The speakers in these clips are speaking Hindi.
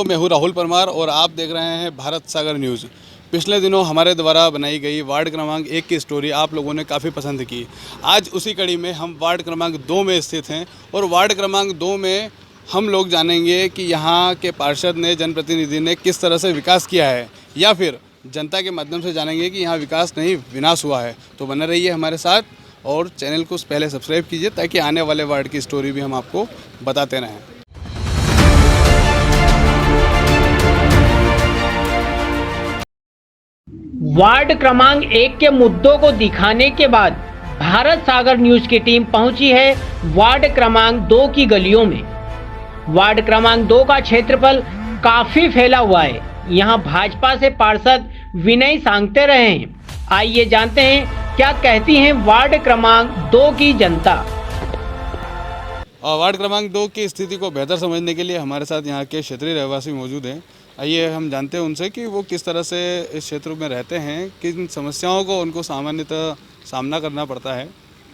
मैं हूं राहुल परमार और आप देख रहे हैं भारत सागर न्यूज़। पिछले दिनों हमारे द्वारा बनाई गई वार्ड क्रमांक 1 की स्टोरी आप लोगों ने काफ़ी पसंद की। आज उसी कड़ी में हम वार्ड क्रमांक 2 में स्थित हैं और वार्ड क्रमांक 2 में हम लोग जानेंगे कि यहाँ के पार्षद ने, जनप्रतिनिधि ने किस तरह से विकास किया है, या फिर जनता के माध्यम से जानेंगे कि यहाँ विकास नहीं विनाश हुआ है। तो बने रहिए हमारे साथ और चैनल को पहले सब्सक्राइब कीजिए ताकि आने वाले वार्ड की स्टोरी भी हम आपको बताते रहें। वार्ड क्रमांक 1 के मुद्दों को दिखाने के बाद भारत सागर न्यूज की टीम पहुंची है वार्ड क्रमांक 2 की गलियों में। वार्ड क्रमांक 2 का क्षेत्रफल काफी फैला हुआ है। यहां भाजपा से पार्षद विनय सांगते रहे हैं। आइए जानते हैं क्या कहती हैं वार्ड क्रमांक 2 की जनता। वार्ड क्रमांक 2 की स्थिति को बेहतर समझने के लिए हमारे साथ यहाँ के क्षेत्रीय रहवासी मौजूद हैं। आइए हम जानते हैं उनसे कि वो किस तरह से इस क्षेत्र में रहते हैं, किन समस्याओं को उनको सामान्यतः सामना करना पड़ता है।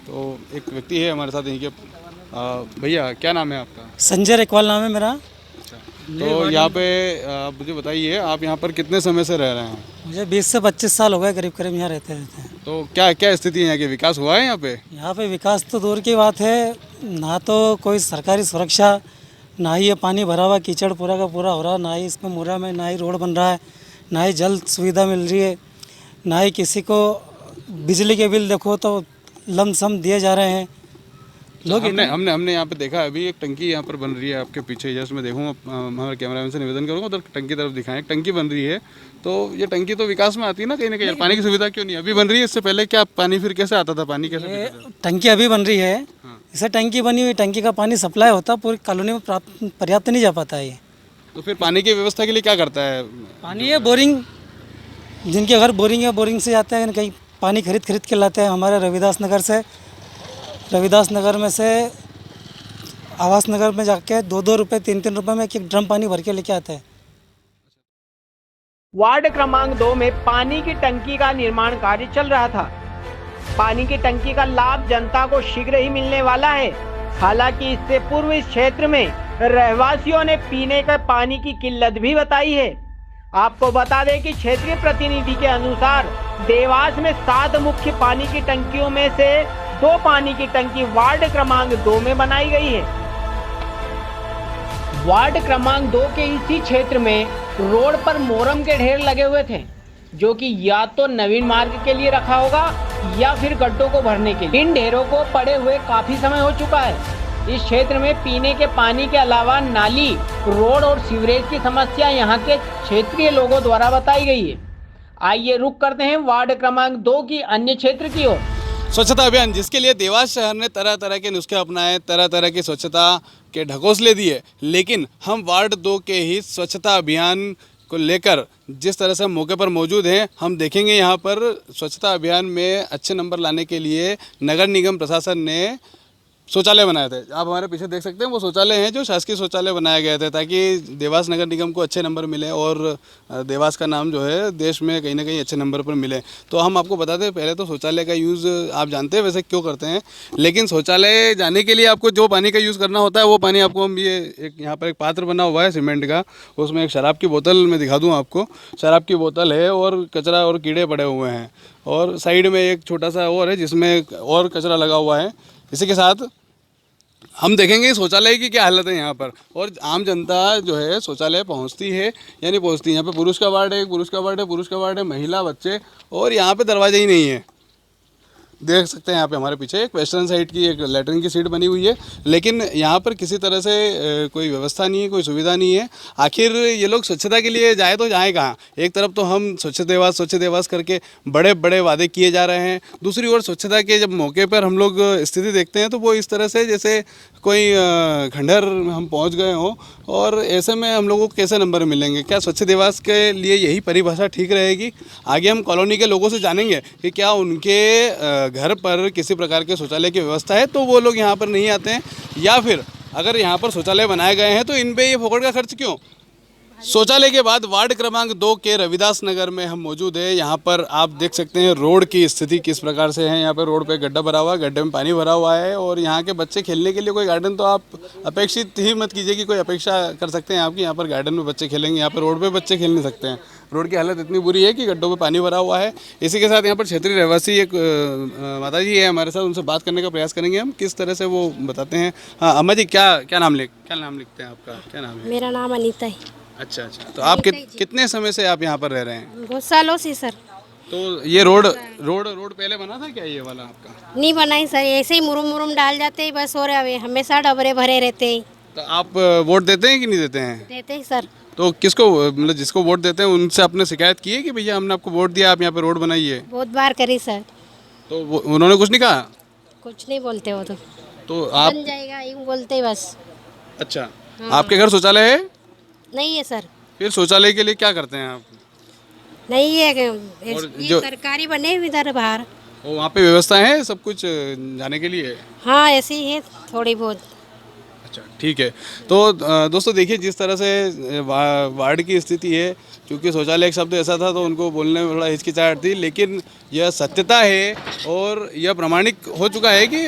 तो एक व्यक्ति है हमारे साथ यहीं के। भैया क्या नाम है आपका? संजय रेकवाल नाम है मेरा। तो यहाँ पे आप मुझे बताइए, आप यहाँ पर कितने समय से रह रहे हैं? मुझे 20 से 25 साल हो गए करीब करीब यहाँ रहते रहते हैं। तो क्या क्या स्थिति है यहाँ की? विकास हुआ है यहाँ पे? यहाँ पे विकास तो दूर की बात है, ना तो कोई सरकारी सुरक्षा, ना ही ये पानी भरा हुआ कीचड़ पूरा का पूरा हो रहा, ना ही इसमें मुरा में ना ही रोड बन रहा है, ना ही जल सुविधा मिल रही है, ना ही किसी को बिजली के बिल देखो तो लमसम दिए जा रहे हैं लोग। हमने यहाँ पे देखा, अभी एक टंकी यहाँ पर बन रही है आपके पीछे। जस्ट मैं देखूँगा, हमारे कैमरामैन से निवेदन करूँगा उधर टंकी तरफ दिखाएं। टंकी बन रही है, तो ये टंकी तो विकास में आती है ना कहीं कहीं। पानी की सुविधा क्यों नहीं अभी बन रही है? इससे पहले क्या पानी फिर कैसे आता था? पानी कैसे? टंकी अभी बन रही है। इसे टंकी बनी हुई, टंकी का पानी सप्लाई होता, पूरी कॉलोनी में पर्याप्त नहीं जा पाता है ये। तो फिर पानी की व्यवस्था के लिए क्या करता है? पानी है बोरिंग, जिनके घर बोरिंग है बोरिंग से जाते हैं, कहीं पानी खरीद के लाते हैं। हमारे रविदास नगर में से आवास नगर में जाके 2-2 रुपये 3-3 रुपये में एक ड्रम पानी भर के लेके आते हैं। वार्ड क्रमांक 2 में पानी की टंकी का निर्माण कार्य चल रहा था। पानी की टंकी का लाभ जनता को शीघ्र ही मिलने वाला है। हालांकि इससे पूर्व इस क्षेत्र में रहवासियों ने पीने के पानी की किल्लत भी बताई है। आपको बता दें कि क्षेत्रीय प्रतिनिधि के अनुसार देवास में 7 मुख्य पानी की टंकियों में से 2 पानी की टंकी वार्ड क्रमांक 2 में बनाई गई है। वार्ड क्रमांक 2 के इसी क्षेत्र में रोड पर मोरम के ढेर लगे हुए थे, जो कि या तो नवीन मार्ग के लिए रखा होगा या फिर गड्ढों को भरने के लिए। इन ढेरों को पड़े हुए काफी समय हो चुका है। इस क्षेत्र में पीने के पानी के अलावा नाली, रोड और सीवरेज की समस्या यहाँ के क्षेत्रीय लोगों द्वारा बताई गई है। आइए रुक करते हैं वार्ड क्रमांक 2 की अन्य क्षेत्र की ओर। स्वच्छता अभियान, जिसके लिए देवास शहर ने तरह तरह के नुस्खे अपनाए, तरह तरह की स्वच्छता के ढकोसले दिए, लेकिन हम वार्ड 2 के ही स्वच्छता अभियान को लेकर जिस तरह से हम मौके पर मौजूद हैं, हम देखेंगे यहाँ पर स्वच्छता अभियान में अच्छे नंबर लाने के लिए नगर निगम प्रशासन ने शौचालय बनाए थे। आप हमारे पीछे देख सकते हैं, वो शौचालय हैं जो शासकीय शौचालय बनाए गए थे ताकि देवास नगर निगम को अच्छे नंबर मिले और देवास का नाम जो है देश में कहीं ना कहीं अच्छे नंबर पर मिले। तो हम आपको बता दें, पहले तो शौचालय का यूज़ आप जानते हैं वैसे क्यों करते हैं, लेकिन शौचालय जाने के लिए आपको जो पानी का यूज़ करना होता है वो पानी आपको हम ये एक यहाँ पर एक पात्र बना हुआ है सीमेंट का, उसमें एक शराब की बोतल मैं दिखा दूँ आपको। शराब की बोतल है और कचरा और कीड़े पड़े हुए हैं, और साइड में एक छोटा सा और है जिसमें और कचरा लगा हुआ है। इसी के साथ हम देखेंगे शौचालय की क्या हालत है यहाँ पर, और आम जनता जो है शौचालय पहुँचती है या नहीं पहुँचती। यहाँ पे पुरुष का वार्ड है, पुरुष का वार्ड है, महिला, बच्चे, और यहाँ पे दरवाजा ही नहीं है। देख सकते हैं यहाँ पे हमारे पीछे एक वेस्टर्न साइड की एक लैट्रिन की सीट बनी हुई है, लेकिन यहाँ पर किसी तरह से कोई व्यवस्था नहीं है, कोई सुविधा नहीं है। आखिर ये लोग स्वच्छता के लिए जाए तो जाए कहाँ? एक तरफ तो हम स्वच्छ देवास करके बड़े बड़े वादे किए जा रहे हैं, दूसरी ओर स्वच्छता के जब मौके पर हम लोग स्थिति देखते हैं तो वो इस तरह से जैसे कोई खंडहर हम पहुँच गए हों, और ऐसे में हम लोगों को कैसे नंबर मिलेंगे? क्या स्वच्छ देवास के लिए यही परिभाषा ठीक रहेगी? आगे हम कॉलोनी के लोगों से जानेंगे कि क्या उनके घर पर किसी प्रकार के शौचालय की व्यवस्था है तो वो लोग यहाँ पर नहीं आते हैं, या फिर अगर यहाँ पर शौचालय बनाए गए हैं तो इन पे ये फोकट का खर्च क्यों? शौचालय के बाद वार्ड क्रमांक 2 के रविदास नगर में हम मौजूद हैं। यहाँ पर आप देख सकते हैं रोड की स्थिति किस प्रकार से है। यहाँ पर रोड पे गड्ढा भरा हुआ है, गड्ढे में पानी भरा हुआ है और यहाँ के बच्चे खेलने के लिए कोई गार्डन तो आप अपेक्षित ही मत कीजिए कि कोई अपेक्षा कर सकते हैं आपकी यहाँ पर गार्डन में बच्चे खेलेंगे। यहाँ पर रोड पे बच्चे खेल नहीं सकते हैं। रोड की हालत इतनी बुरी है कि गड्ढों में पानी भरा हुआ है। इसी के साथ यहाँ पर क्षेत्रीय रहवासी एक माता जी है हमारे साथ, उनसे बात करने का प्रयास करेंगे हम, किस तरह से वो बताते हैं। हाँ अम्मा जी, क्या नाम लिखते हैं आपका, क्या नाम है? मेरा नाम अनीता है। अच्छा, तो आप कितने समय से आप यहाँ पर रह रहे हैं? बहुत सालों से सर। तो ये रोड पहले बना था क्या, ये वाला आपका? नहीं बनाई सर, ऐसे ही मुरुम डाल जाते हैं बस, और हमेशा डबरे भरे रहते हैं। तो आप वोट देते हैं कि नहीं देते हैं? देते हैं सर। तो किसको, मतलब जिसको वोट देते हैं उनसे आपने शिकायत की है कि भैया हमने आपको वोट दिया, आप यहाँ पे रोड बनाइए? बहुत बार करी सर। तो उन्होंने कुछ नहीं कहा? कुछ नहीं बोलते वो तो आप बन जाएगा यूँ बोलते बस। अच्छा, आपके घर शौचालय है? नहीं है सर। फिर शौचालय के लिए क्या करते हैं आप? नहीं है और ये जो सरकारी बने हुए इधर बाहर। वो वहाँ पे व्यवस्था है सब कुछ जाने के लिए? हाँ ऐसे ही है थोड़ी बहुत। अच्छा, ठीक है। तो दोस्तों देखिए जिस तरह से वार्ड की स्थिति है, क्योंकि शौचालय एक शब्द ऐसा था तो उनको बोलने में थोड़ा हिचकिचाहट थी, लेकिन यह सत्यता है और यह प्रमाणिक हो चुका है कि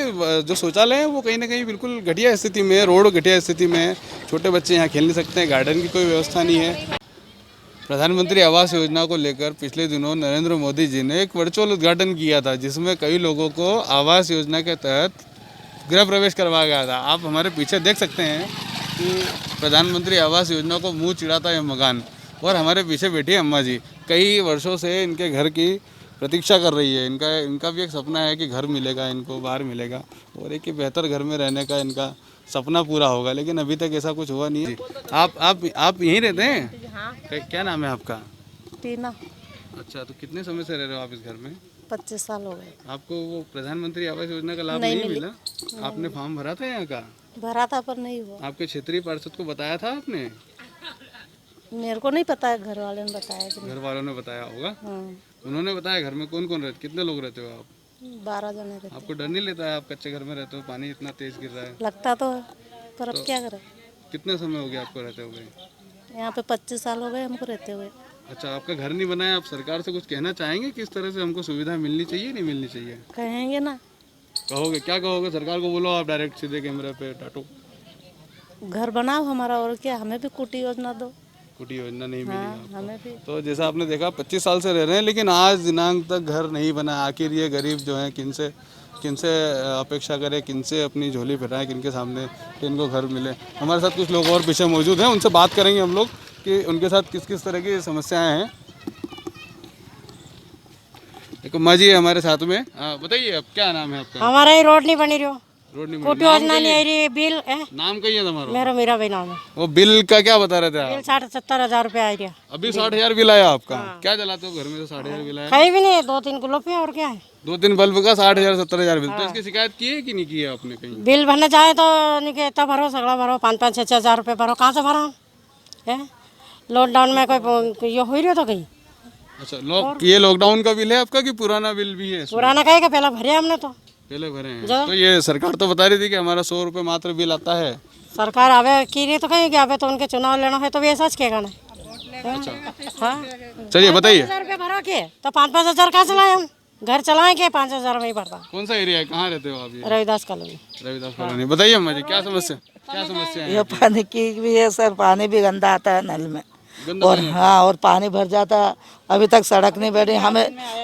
जो शौचालय है वो कहीं ना कहीं बिल्कुल घटिया स्थिति में है, रोड घटिया स्थिति में है। छोटे बच्चे यहाँ खेल नहीं सकते हैं, गार्डन की कोई व्यवस्था नहीं है। प्रधानमंत्री आवास योजना को लेकर पिछले दिनों नरेंद्र मोदी जी ने एक वर्चुअल उद्घाटन किया था, जिसमें कई लोगों को आवास योजना के तहत गृह प्रवेश करवाया गया था। आप हमारे पीछे देख सकते हैं कि प्रधानमंत्री आवास योजना को मुंह चिढ़ाता है मकान, और हमारे पीछे बैठी है अम्मा जी, कई वर्षों से इनके घर की प्रतीक्षा कर रही है। इनका भी एक सपना है कि घर मिलेगा इनको, बाहर मिलेगा और एक बेहतर घर में रहने का इनका सपना पूरा होगा, लेकिन अभी तक ऐसा कुछ हुआ नहीं है। आप यहीं रहते हैं? हाँ। क्या नाम है आपका? टीना। अच्छा, तो कितने समय से रह रहे हो आप इस घर में? 25 साल हो गए। आपको वो प्रधानमंत्री आवास योजना का लाभ नहीं मिला? आपने फॉर्म भरा था यहाँ का? भरा था पर नहीं हुआ। आपके क्षेत्रीय पार्षद को बताया था आपने? मेरे को नहीं पता है, घर वाले ने बताया। घर वालों ने बताया होगा। हाँ। उन्होंने बताया। घर में कौन कौन रहते, कितने लोग रहते हो आप? 12 जने रहते। आपको डर नहीं लेता है? आप कच्चे घर में रहते हो, पानी इतना तेज गिर रहा है। लगता तो है पर अब क्या करें। कितने समय हो गया आपको रहते हुए? यहाँ पे 25 साल हो गए हमको रहते हुए। अच्छा, आपका घर नहीं बना है, आप सरकार से कुछ कहना चाहेंगे? किस तरह से हमको सुविधा मिलनी चाहिए, नहीं मिलनी चाहिए? कहेंगे ना। कहोगे? क्या कहोगे? सरकार को बोलो आप डायरेक्ट सीधे कैमरे पे डांटो। घर बनाओ हमारा, और क्या, हमें भी कुटी योजना दो। कुटी योजना नहीं मिली आपको? हमें भी। तो जैसा आपने देखा 25 साल से रह रहे हैं, लेकिन आज दिनांक तक घर नहीं बना। आखिर ये गरीब जो हैं किनसे अपेक्षा करें, किनसे अपनी झोली फैलाएं, किनके सामने कि इनको घर मिले। हमारे साथ कुछ लोग और पीछे मौजूद हैं, उनसे बात करेंगे हम लोग कि उनके साथ किस किस तरह की समस्याएं हैं। एक माँ जी हमारे साथ में, बताइए अब क्या नाम है आपका? हमारा ही रोड नहीं बनी रही, रोड नहीं कुटी योजना नहीं आ रही, बिल नाम कही है तुम्हारा? मेरा भाई नाम है। वो बिल का क्या बता रहे थे आप? बिल 60-70 हजार रुपया आ रहा। अभी 60,000 बिल आया आपका? क्या जलाते हो घर में तो 60,000 बिल आया? कहीं भी नहीं है, 2-3 किलो पे, और क्या है। 2-3 बल्ब का 60,000 70,000 बिल। तो इसकी शिकायत की है कि नहीं की है आपने कहीं? बिल भरना चाहे तो नहीं कि इतना भरो, सगड़ा भरो, 5-5, 6-6 हजार रुपये भरो, कहाँ से भरा है। लॉकडाउन में कोई ये हो रही हो तो कहीं। अच्छा, ये लॉकडाउन का बिल है आपका कि पुराना बिल भी है? पुराना कहेगा, पहला भरे हमने तो। पहले भरे हैं। तो ये सरकार तो बता रही थी कि हमारा 100 रुपये मात्र बिल आता है। सरकार आवे की रही तो कहीं आवे, तो उनके चुनाव लेना है तो भी ऐसा कहेगा ना। हाँ, चलिए बताइए। 5,000 रुपये भरो के तो 5-5 हजार कहाँ चलाए हम? घर चलाए के 5,000 में ही भरता। कौन सा एरिया है, कहाँ रहते हो आप? ये रविदास कॉलोनी। रविदास कॉलोनी। बताइए अम्मा जी, क्या समस्या है? ये पानी की भी है सर, पानी भी गंदा आता है नल में। गंदा और हाँ, और पानी भर जाता है। अभी तक सड़क नहीं बनी।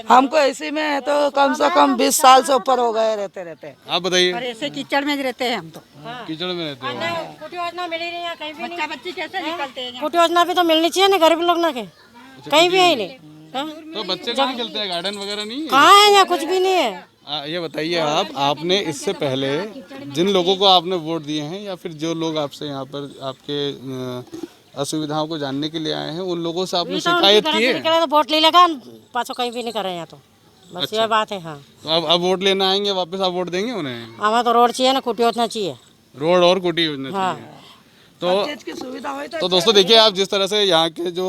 हमको इसी में तो कम से कम 20 साल से ऊपर हो गए रहते। आप बताइए। ऐसे कीचड़ में रहते हैं हम तो। कीचड़ में रहते हो? कुटी योजना मिल रही है कहीं भी नहीं। बच्चे कैसे निकलते हैं? कुटी योजना भी तो मिलनी चाहिए ना, गरीब लोग ना के कहीं भी है नहीं। तो बच्चे कहाँ खेलते हैं? गार्डन वगैरह नहीं है? कहाँ है यहाँ, कुछ भी नहीं है। ये बताइए आपने इससे पहले जिन लोगों को आपने वोट दिए हैं, या फिर जो लोग आपसे यहाँ पर आपके असुविधाओं को जानने के लिए आए हैं, उन लोगों से आपने शिकायत की है? तो वोट ले लेगा, पाछो कहीं भी नहीं कर रहे हैं तो बस। अच्छा। ये बात है। हाँ, तो अब वोट लेना आएंगे वापस, आप वोट देंगे उन्हें? हमें तो रोड चाहिए ना, कुटी योजना चाहिए। रोड और कुटी योजना चाहिए। तो दोस्तों देखिए, आप जिस तरह से यहाँ के जो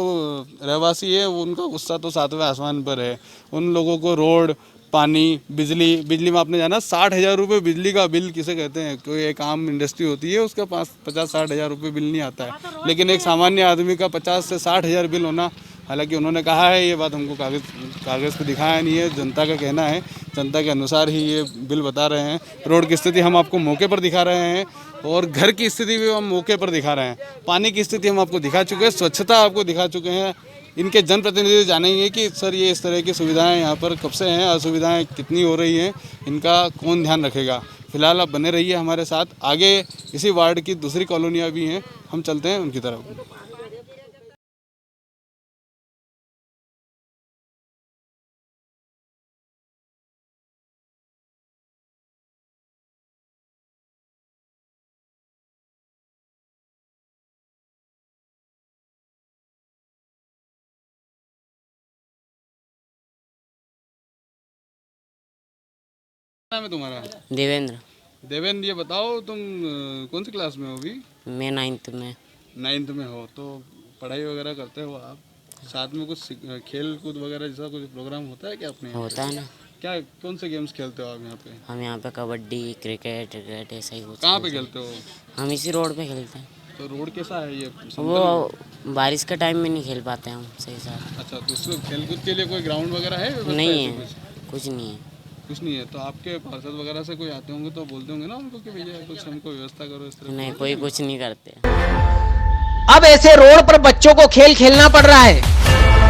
रहवासी है उनका गुस्सा तो 7वें आसमान पर है। उन लोगों को रोड, पानी, बिजली में आपने जाना 60,000 रुपये बिजली का बिल किसे कहते हैं। कोई एक आम इंडस्ट्री होती है उसका 50-60 हज़ार रुपये बिल नहीं आता है, लेकिन एक सामान्य आदमी का 50 से 60 हज़ार बिल होना, हालांकि उन्होंने कहा है, ये बात हमको कागज़ पे दिखाया नहीं है, जनता का कहना है, जनता के अनुसार ही ये बिल बता रहे हैं। रोड की स्थिति हम आपको मौके पर दिखा रहे हैं और घर की स्थिति भी हम मौके पर दिखा रहे हैं। पानी की स्थिति हम आपको दिखा चुके हैं, स्वच्छता आपको दिखा चुके हैं। इनके जनप्रतिनिधि जानेंगे कि सर ये इस तरह की सुविधाएं यहाँ पर कब से हैं, असुविधाएं कितनी हो रही हैं, इनका कौन ध्यान रखेगा। फिलहाल आप बने रहिए हमारे साथ, आगे इसी वार्ड की दूसरी कॉलोनियाँ भी हैं, हम चलते हैं उनकी तरफ। नाम है तुम्हारा? देवेंद्र। देवेंद्र, ये बताओ तुम कौन सी क्लास में हो अभी? मैं 9th में। 9th में हो, तो पढ़ाई वगैरह करते हो आप? साथ में कुछ खेल कूद वगैरह जैसा कुछ प्रोग्राम होता है क्या अपने? होता है ना। क्या कौन से गेम्स खेलते हो आप यहाँ पे? हम यहाँ पे कबड्डी, क्रिकेट ऐसा ही कुछ। कहाँ पे खेलते हो? हम इसी रोड पे खेलते हैं। तो रोड कैसा है ये? वो बारिश के टाइम में नहीं खेल पाते हम सही साथ। अच्छा, तो उसमें खेलकूद के लिए कोई ग्राउंड वगैरह है? व्यवस्था नहीं ऐसी है, कुछ नहीं है। कुछ नहीं है। तो आपके पार्षद वगैरह से कोई आते होंगे तो बोलते होंगे ना उनको कि भैया कुछ हमको व्यवस्था करो इस तरह? नहीं, कोई कुछ नहीं करते। अब ऐसे रोड पर बच्चों को खेल खेलना पड़ रहा है।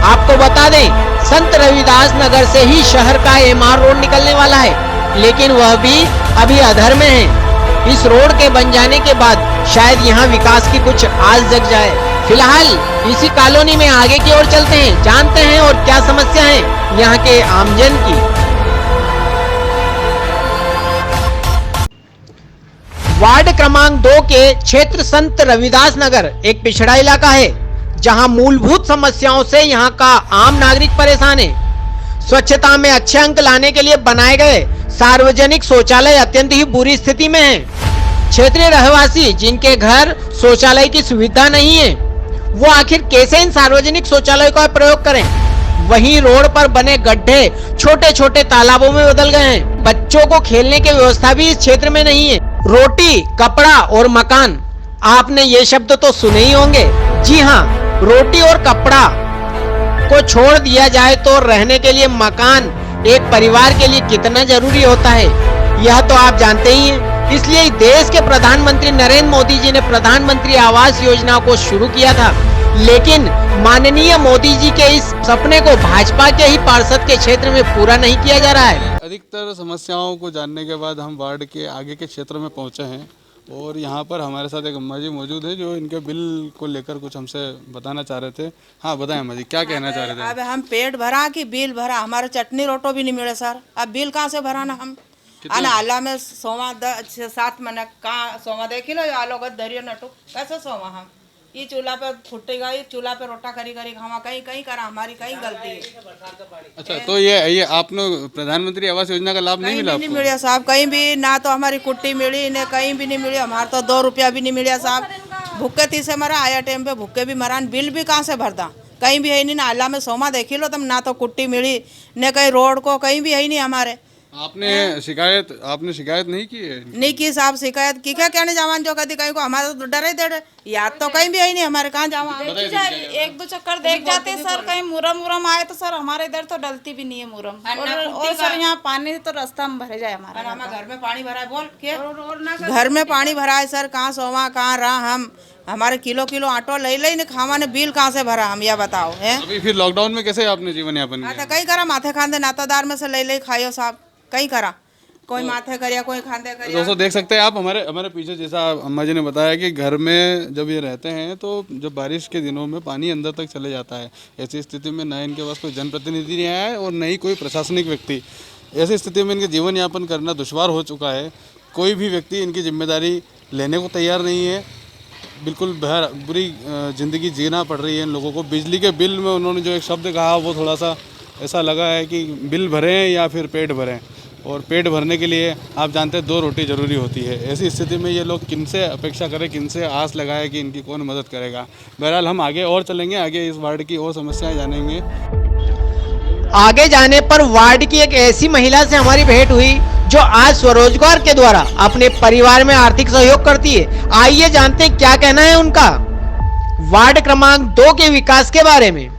आपको बता दें, संत रविदास नगर से ही शहर का एमआर रोड निकलने वाला है, लेकिन वह भी अभी अधर में है। इस रोड के बन जाने के बाद शायद यहाँ विकास की कुछ आस जग जाए। फिलहाल इसी कॉलोनी में आगे की ओर चलते हैं, जानते हैं और क्या समस्या है यहाँ के आमजन की। वार्ड क्रमांक 2 के क्षेत्र संत रविदास नगर एक पिछड़ा इलाका है, जहां मूलभूत समस्याओं से यहां का आम नागरिक परेशान है। स्वच्छता में अच्छे अंक लाने के लिए बनाए गए सार्वजनिक शौचालय अत्यंत ही बुरी स्थिति में है। क्षेत्रीय रहवासी जिनके घर शौचालय की सुविधा नहीं है, वो आखिर कैसे इन सार्वजनिक शौचालय का प्रयोग करें। वहीं रोड पर बने गड्ढे छोटे छोटे तालाबों में बदल गए हैं। बच्चों को खेलने की व्यवस्था भी इस क्षेत्र में नहीं है। रोटी, कपड़ा और मकान, आपने ये शब्द तो सुने ही होंगे। जी हाँ, रोटी और कपड़ा को छोड़ दिया जाए तो रहने के लिए मकान एक परिवार के लिए कितना जरूरी होता है, यह तो आप जानते ही हैं। इसलिए देश के प्रधानमंत्री नरेंद्र मोदी जी ने प्रधानमंत्री आवास योजना को शुरू किया था, लेकिन माननीय मोदी जी के इस सपने को भाजपा के ही पार्षद के क्षेत्र में पूरा नहीं किया जा रहा है। अधिकतर समस्याओं को जानने के बाद हम वार्ड के आगे के क्षेत्र में पहुंचे हैं और यहाँ पर हमारे साथ एक अम्मा जी मौजूद है जो इनके बिल को लेकर कुछ हमसे बताना चाह रहे थे। हाँ बताएं अम्मा जी, क्या कहना चाह रहे थे? अब हम पेट भरा कि बिल भरा, हमारे चटनी रोटो भी नहीं मिले सर। अब बिल कहाँ से भराना हम? आला में सोमा 7 मन कहाँ सोमा दे किलो आलो गद धरियो नटो कैसे सोमा हम? ये चूल्हा पे फुटे गई, चूल्हा पे रोटा करी करी खावा, कहीं कहीं करा, हमारी कहीं गलती है। अच्छा, तो ये आपने प्रधानमंत्री आवास योजना का लाभ नहीं मिला? नहीं मिला साहब, कहीं भी ना तो हमारी कुट्टी मिली ने कहीं भी नहीं मिली। हमारा तो 2 रुपया भी नहीं मिला साहब। भूखे तीसे मरा, आया टाइम पे भूखे भी मरा, बिल भी कहाँ से भरता? कहीं भी है नहीं ना। आला में सोमा देखी लो तुम, ना तो कुट्टी मिली ने कहीं रोड को कहीं भी है नहीं हमारे। आपने शिकायत नहीं की है? नहीं की साहब शिकायत की क्या कहने जावान जो कभी कहीं को हमारा तो डर ही डर याद तो कहीं भी है नहीं हमारे। कहाँ जावा? 1-2 चक्कर देख जाते हैं सर। कहीं मुरम आए तो सर हमारे इधर तो डलती भी नहीं है मुरम। और सर यहाँ पानी तो रास्ता में भरे जाए हमारा। हमारे घर में पानी भरा है, बोल के घर में पानी भरा है सर। कहाँ सोवा कहाँ रहा हम? हमारे किलो किलो आटो ले ले खावा ने बिल कहाँ से भरा हम, यह बताओ है। अभी फिर लॉकडाउन में कैसे आपने जीवन यापन किया? कहीं करा माथे खांदे नातादार में से ले खायो साहब, कहीं करा कोई माथे करिया कोई खांदे करिया। दोस्तों देख सकते हैं आप हमारे पीछे, जैसा अम्मा जी ने बताया कि घर में जब ये रहते हैं तो जब बारिश के दिनों में पानी अंदर तक चले जाता है। ऐसी स्थिति में न इनके पास कोई जनप्रतिनिधि नहीं आया है और न ही कोई प्रशासनिक व्यक्ति। ऐसी स्थिति में इनके जीवन यापन करना दुश्वार हो चुका है। कोई भी व्यक्ति इनकी जिम्मेदारी लेने को तैयार नहीं है। बिल्कुल बुरी ज़िंदगी जीना पड़ रही है इन लोगों को। बिजली के बिल में उन्होंने जो एक शब्द कहा वो थोड़ा सा ऐसा लगा है कि बिल भरें या फिर पेट भरें, और पेट भरने के लिए आप जानते हैं 2 रोटी ज़रूरी होती है। ऐसी स्थिति में ये लोग किनसे अपेक्षा करें, किनसे आस लगाए कि इनकी कौन मदद करेगा। बहरहाल हम आगे और चलेंगे, आगे इस वार्ड की और समस्याएं जानेंगे। आगे जाने पर वार्ड की एक ऐसी महिला से हमारी भेंट हुई जो आज स्वरोजगार के द्वारा अपने परिवार में आर्थिक सहयोग करती है। आइए जानते हैं क्या कहना है उनका वार्ड क्रमांक 2 के विकास के बारे में।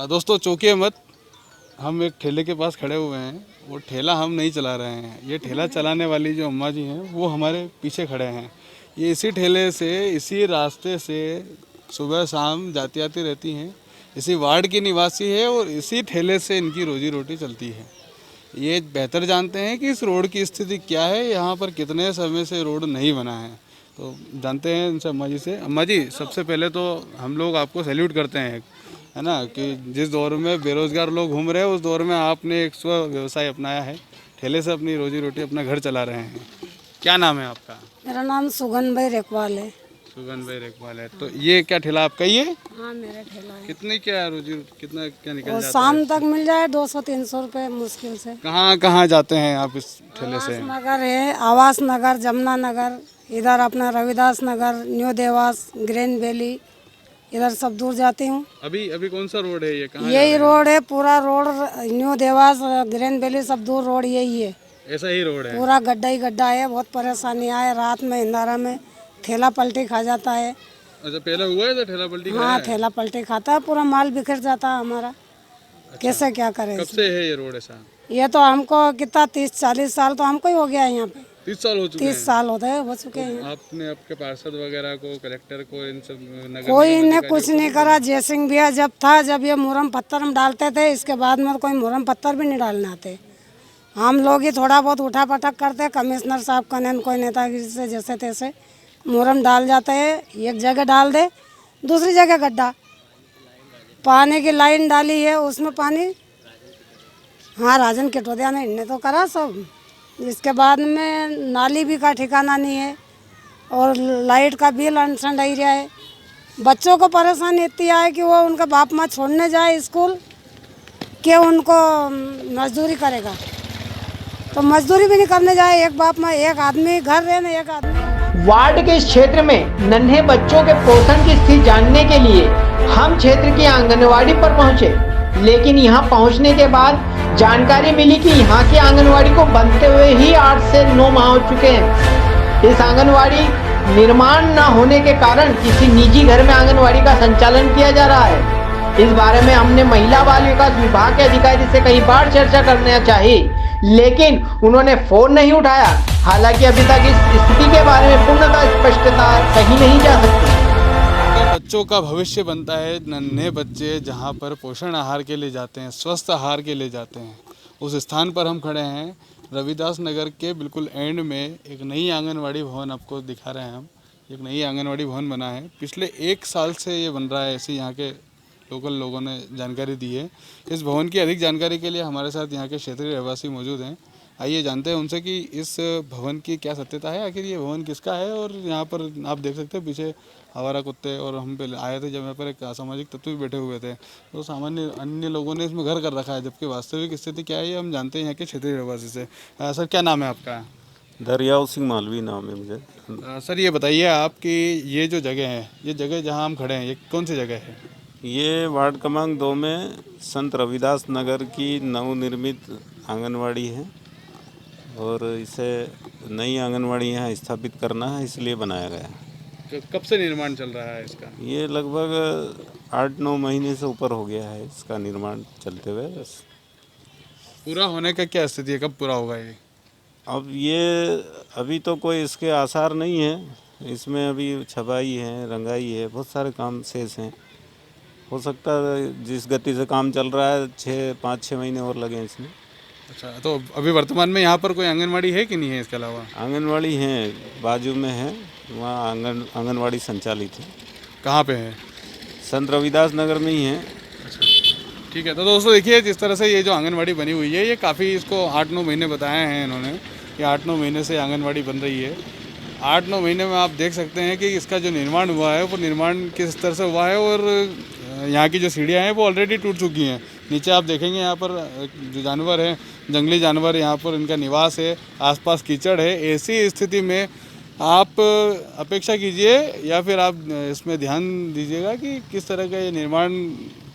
दोस्तों चौंकिए मत, हम एक ठेले के पास खड़े हुए हैं। वो ठेला हम नहीं चला रहे हैं, ये ठेला चलाने वाली जो अम्मा जी हैं वो हमारे पीछे खड़े हैं। ये इसी ठेले से, इसी रास्ते से सुबह शाम जाती आती रहती हैं। इसी वार्ड की निवासी है और इसी ठेले से इनकी रोजी रोटी चलती है। ये बेहतर जानते हैं कि इस रोड की स्थिति क्या है, यहाँ पर कितने समय से रोड नहीं बना है। तो जानते हैं इनसे अम्मा जी से। अम्मा जी, सबसे पहले तो हम लोग आपको सैल्यूट करते हैं, है ना, कि जिस दौर में बेरोजगार लोग घूम रहे हैं उस दौर में आपने एक स्व व्यवसाय अपनाया है, ठेले से अपनी रोजी रोटी अपना घर चला रहे हैं। क्या नाम है आपका? मेरा नाम सुगन भाई रेखवाल है। सुगन भाई रेखवाल है। तो ये क्या ठेला आपका ही है? हाँ, मेरा ठेला है। कितनी क्या रोजी, कितना क्या निकल और जाता शाम है? तक मिल जाए 200-300 रुपये मुश्किल से। कहाँ कहाँ जाते हैं आप इस ठेले से? नगर है, आवास नगर, जमुना नगर, इधर अपना Ravidas Nagar, new Dewas, green valley, इधर सब दूर जाती हूँ। अभी अभी कौन सा रोड है ये? कहाँ यही रोड है, पूरा road new Dewas, green valley सब दूर रोड यही है। ऐसा ही रोड है? पूरा गड्ढा ही गड्ढा है, बहुत परेशानी है। रात में अंधारा में ठेला पलटी खा जाता है। अच्छा, पहले हुआ है तो ठेला पलटी खाया हाँ, है? ठेला पलटी खाता है, पूरा माल बिखर जाता है हमारा। कैसे क्या करें? कब से है ये रोड ऐसा? ये तो हमको कितना 30-40 साल तो हमको ही हो गया है यहाँ पे। 30 साल हो चुके 30 साल हो चुके हैं। आपने आपके पार्षद वगैरह को, कलेक्टर को, इन सब नगर कोई निगम ने अधिकारी कुछ नहीं करा। जयसिंह भैया जब था, जब ये मुरम पत्थर हम डालते थे, इसके बाद में कोई मुरम पत्थर भी नहीं डालने आते। हम लोग ही थोड़ा बहुत उठा पटक करते। कमिश्नर साहब का कोई नेतागिरी से जैसे तैसे मुरम डाल जाते हैं। एक जगह डाल दे, दूसरी जगह गड्ढा। पानी की लाइन डाली है, उसमें पानी, हाँ, राजन केटोदिया ने इनने तो करा सब। इसके बाद में नाली भी का ठिकाना नहीं है और लाइट का बिल अनसन रह रहा है। बच्चों को परेशानी इतनी है कि वो उनका बाप माँ छोड़ने जाए स्कूल कि उनको मजदूरी करेगा, तो मजदूरी भी नहीं करने जाए। एक बाप माँ, एक आदमी घर रहने, एक आदमी। वार्ड के इस क्षेत्र में नन्हे बच्चों के पोषण की स्थिति जानने के लिए हम क्षेत्र की आंगनवाड़ी पर पहुंचे, लेकिन यहां पहुंचने के बाद जानकारी मिली कि यहां की आंगनवाड़ी को बनते हुए ही 8 से 9 माह हो चुके हैं। इस आंगनवाड़ी निर्माण न होने के कारण किसी निजी घर में आंगनवाड़ी का संचालन किया जा रहा है। इस बारे में हमने महिला बाल विकास विभाग के अधिकारी से कई बार चर्चा करना चाहिए, लेकिन उन्होंने फोन नहीं उठाया। हालांकि अभी तक इस स्थिति के बारे में पूर्णतः स्पष्टता कही नहीं जा सकती। बच्चों का भविष्य बनता है। नन्हे बच्चे जहाँ पर पोषण आहार के लिए जाते हैं, स्वस्थ आहार के लिए जाते हैं, उस स्थान पर हम खड़े हैं। रविदास नगर के बिल्कुल एंड में एक नई आंगनवाड़ी भवन आपको दिखा रहे हैं हम। एक नई आंगनवाड़ी भवन बना है, पिछले 1 साल से ये बन रहा है, ऐसे यहाँ के लोकल लोगों ने जानकारी दी है। इस भवन की अधिक जानकारी के लिए हमारे साथ यहाँ के क्षेत्रीय रहवासी मौजूद हैं। आइए जानते हैं उनसे कि इस भवन की क्या सत्यता है, आखिर ये भवन किसका है। और यहाँ पर आप देख सकते हैं पीछे आवारा कुत्ते, और हम पहले आए थे जब यहाँ पर एक असामाजिक तत्व भी बैठे हुए थे, तो सामान्य अन्य लोगों ने इसमें घर कर रखा है, जबकि वास्तविक स्थिति क्या है ये हम जानते हैं यहाँ के क्षेत्रीय रहवासी से। सर, क्या नाम है आपका? दरियाव सिंह मालवी नाम है मुझे। सर, ये बताइए आप कि ये जो जगह है, ये जगह जहाँ हम खड़े हैं, ये कौन सी जगह है? ये वार्ड क्रमांक 2 में संत रविदास नगर की नवनिर्मित आंगनवाड़ी है और इसे नई आंगनवाड़ी यहाँ स्थापित करना है, इसलिए बनाया गया है। कब से निर्माण चल रहा है इसका? ये लगभग 8-9 महीने से ऊपर हो गया है इसका निर्माण चलते हुए। पूरा होने का क्या स्थिति है, कब पूरा होगा ये? अब ये अभी तो कोई इसके आसार नहीं है। इसमें अभी छपाई है, रंगाई है, बहुत सारे काम शेष हैं। हो सकता है जिस गति से काम चल रहा है 5-6 महीने और लगे इसमें। अच्छा, तो अभी वर्तमान में यहाँ पर कोई आंगनवाड़ी है कि नहीं है इसके अलावा? आंगनवाड़ी है, बाजू में है, वहाँ आंगनवाड़ी संचालित है। कहाँ पे है? संत रविदास नगर में ही है। ठीक है, तो दोस्तों देखिए, जिस तरह से ये जो आंगनवाड़ी बनी हुई है, ये काफ़ी, इसको 8-9 महीने बताए हैं इन्होंने कि 8-9 महीने से आंगनवाड़ी बन रही है। 8-9 महीने में आप देख सकते हैं कि इसका जो निर्माण हुआ है वो निर्माण किस तरह से हुआ है, और यहाँ की जो सीढ़ियाँ हैं वो ऑलरेडी टूट चुकी हैं। नीचे आप देखेंगे यहाँ पर जो जानवर हैं, जंगली जानवर, यहाँ पर इनका निवास है, आसपास कीचड़ है। ऐसी स्थिति में आप अपेक्षा कीजिए या फिर आप इसमें ध्यान दीजिएगा कि किस तरह का ये निर्माण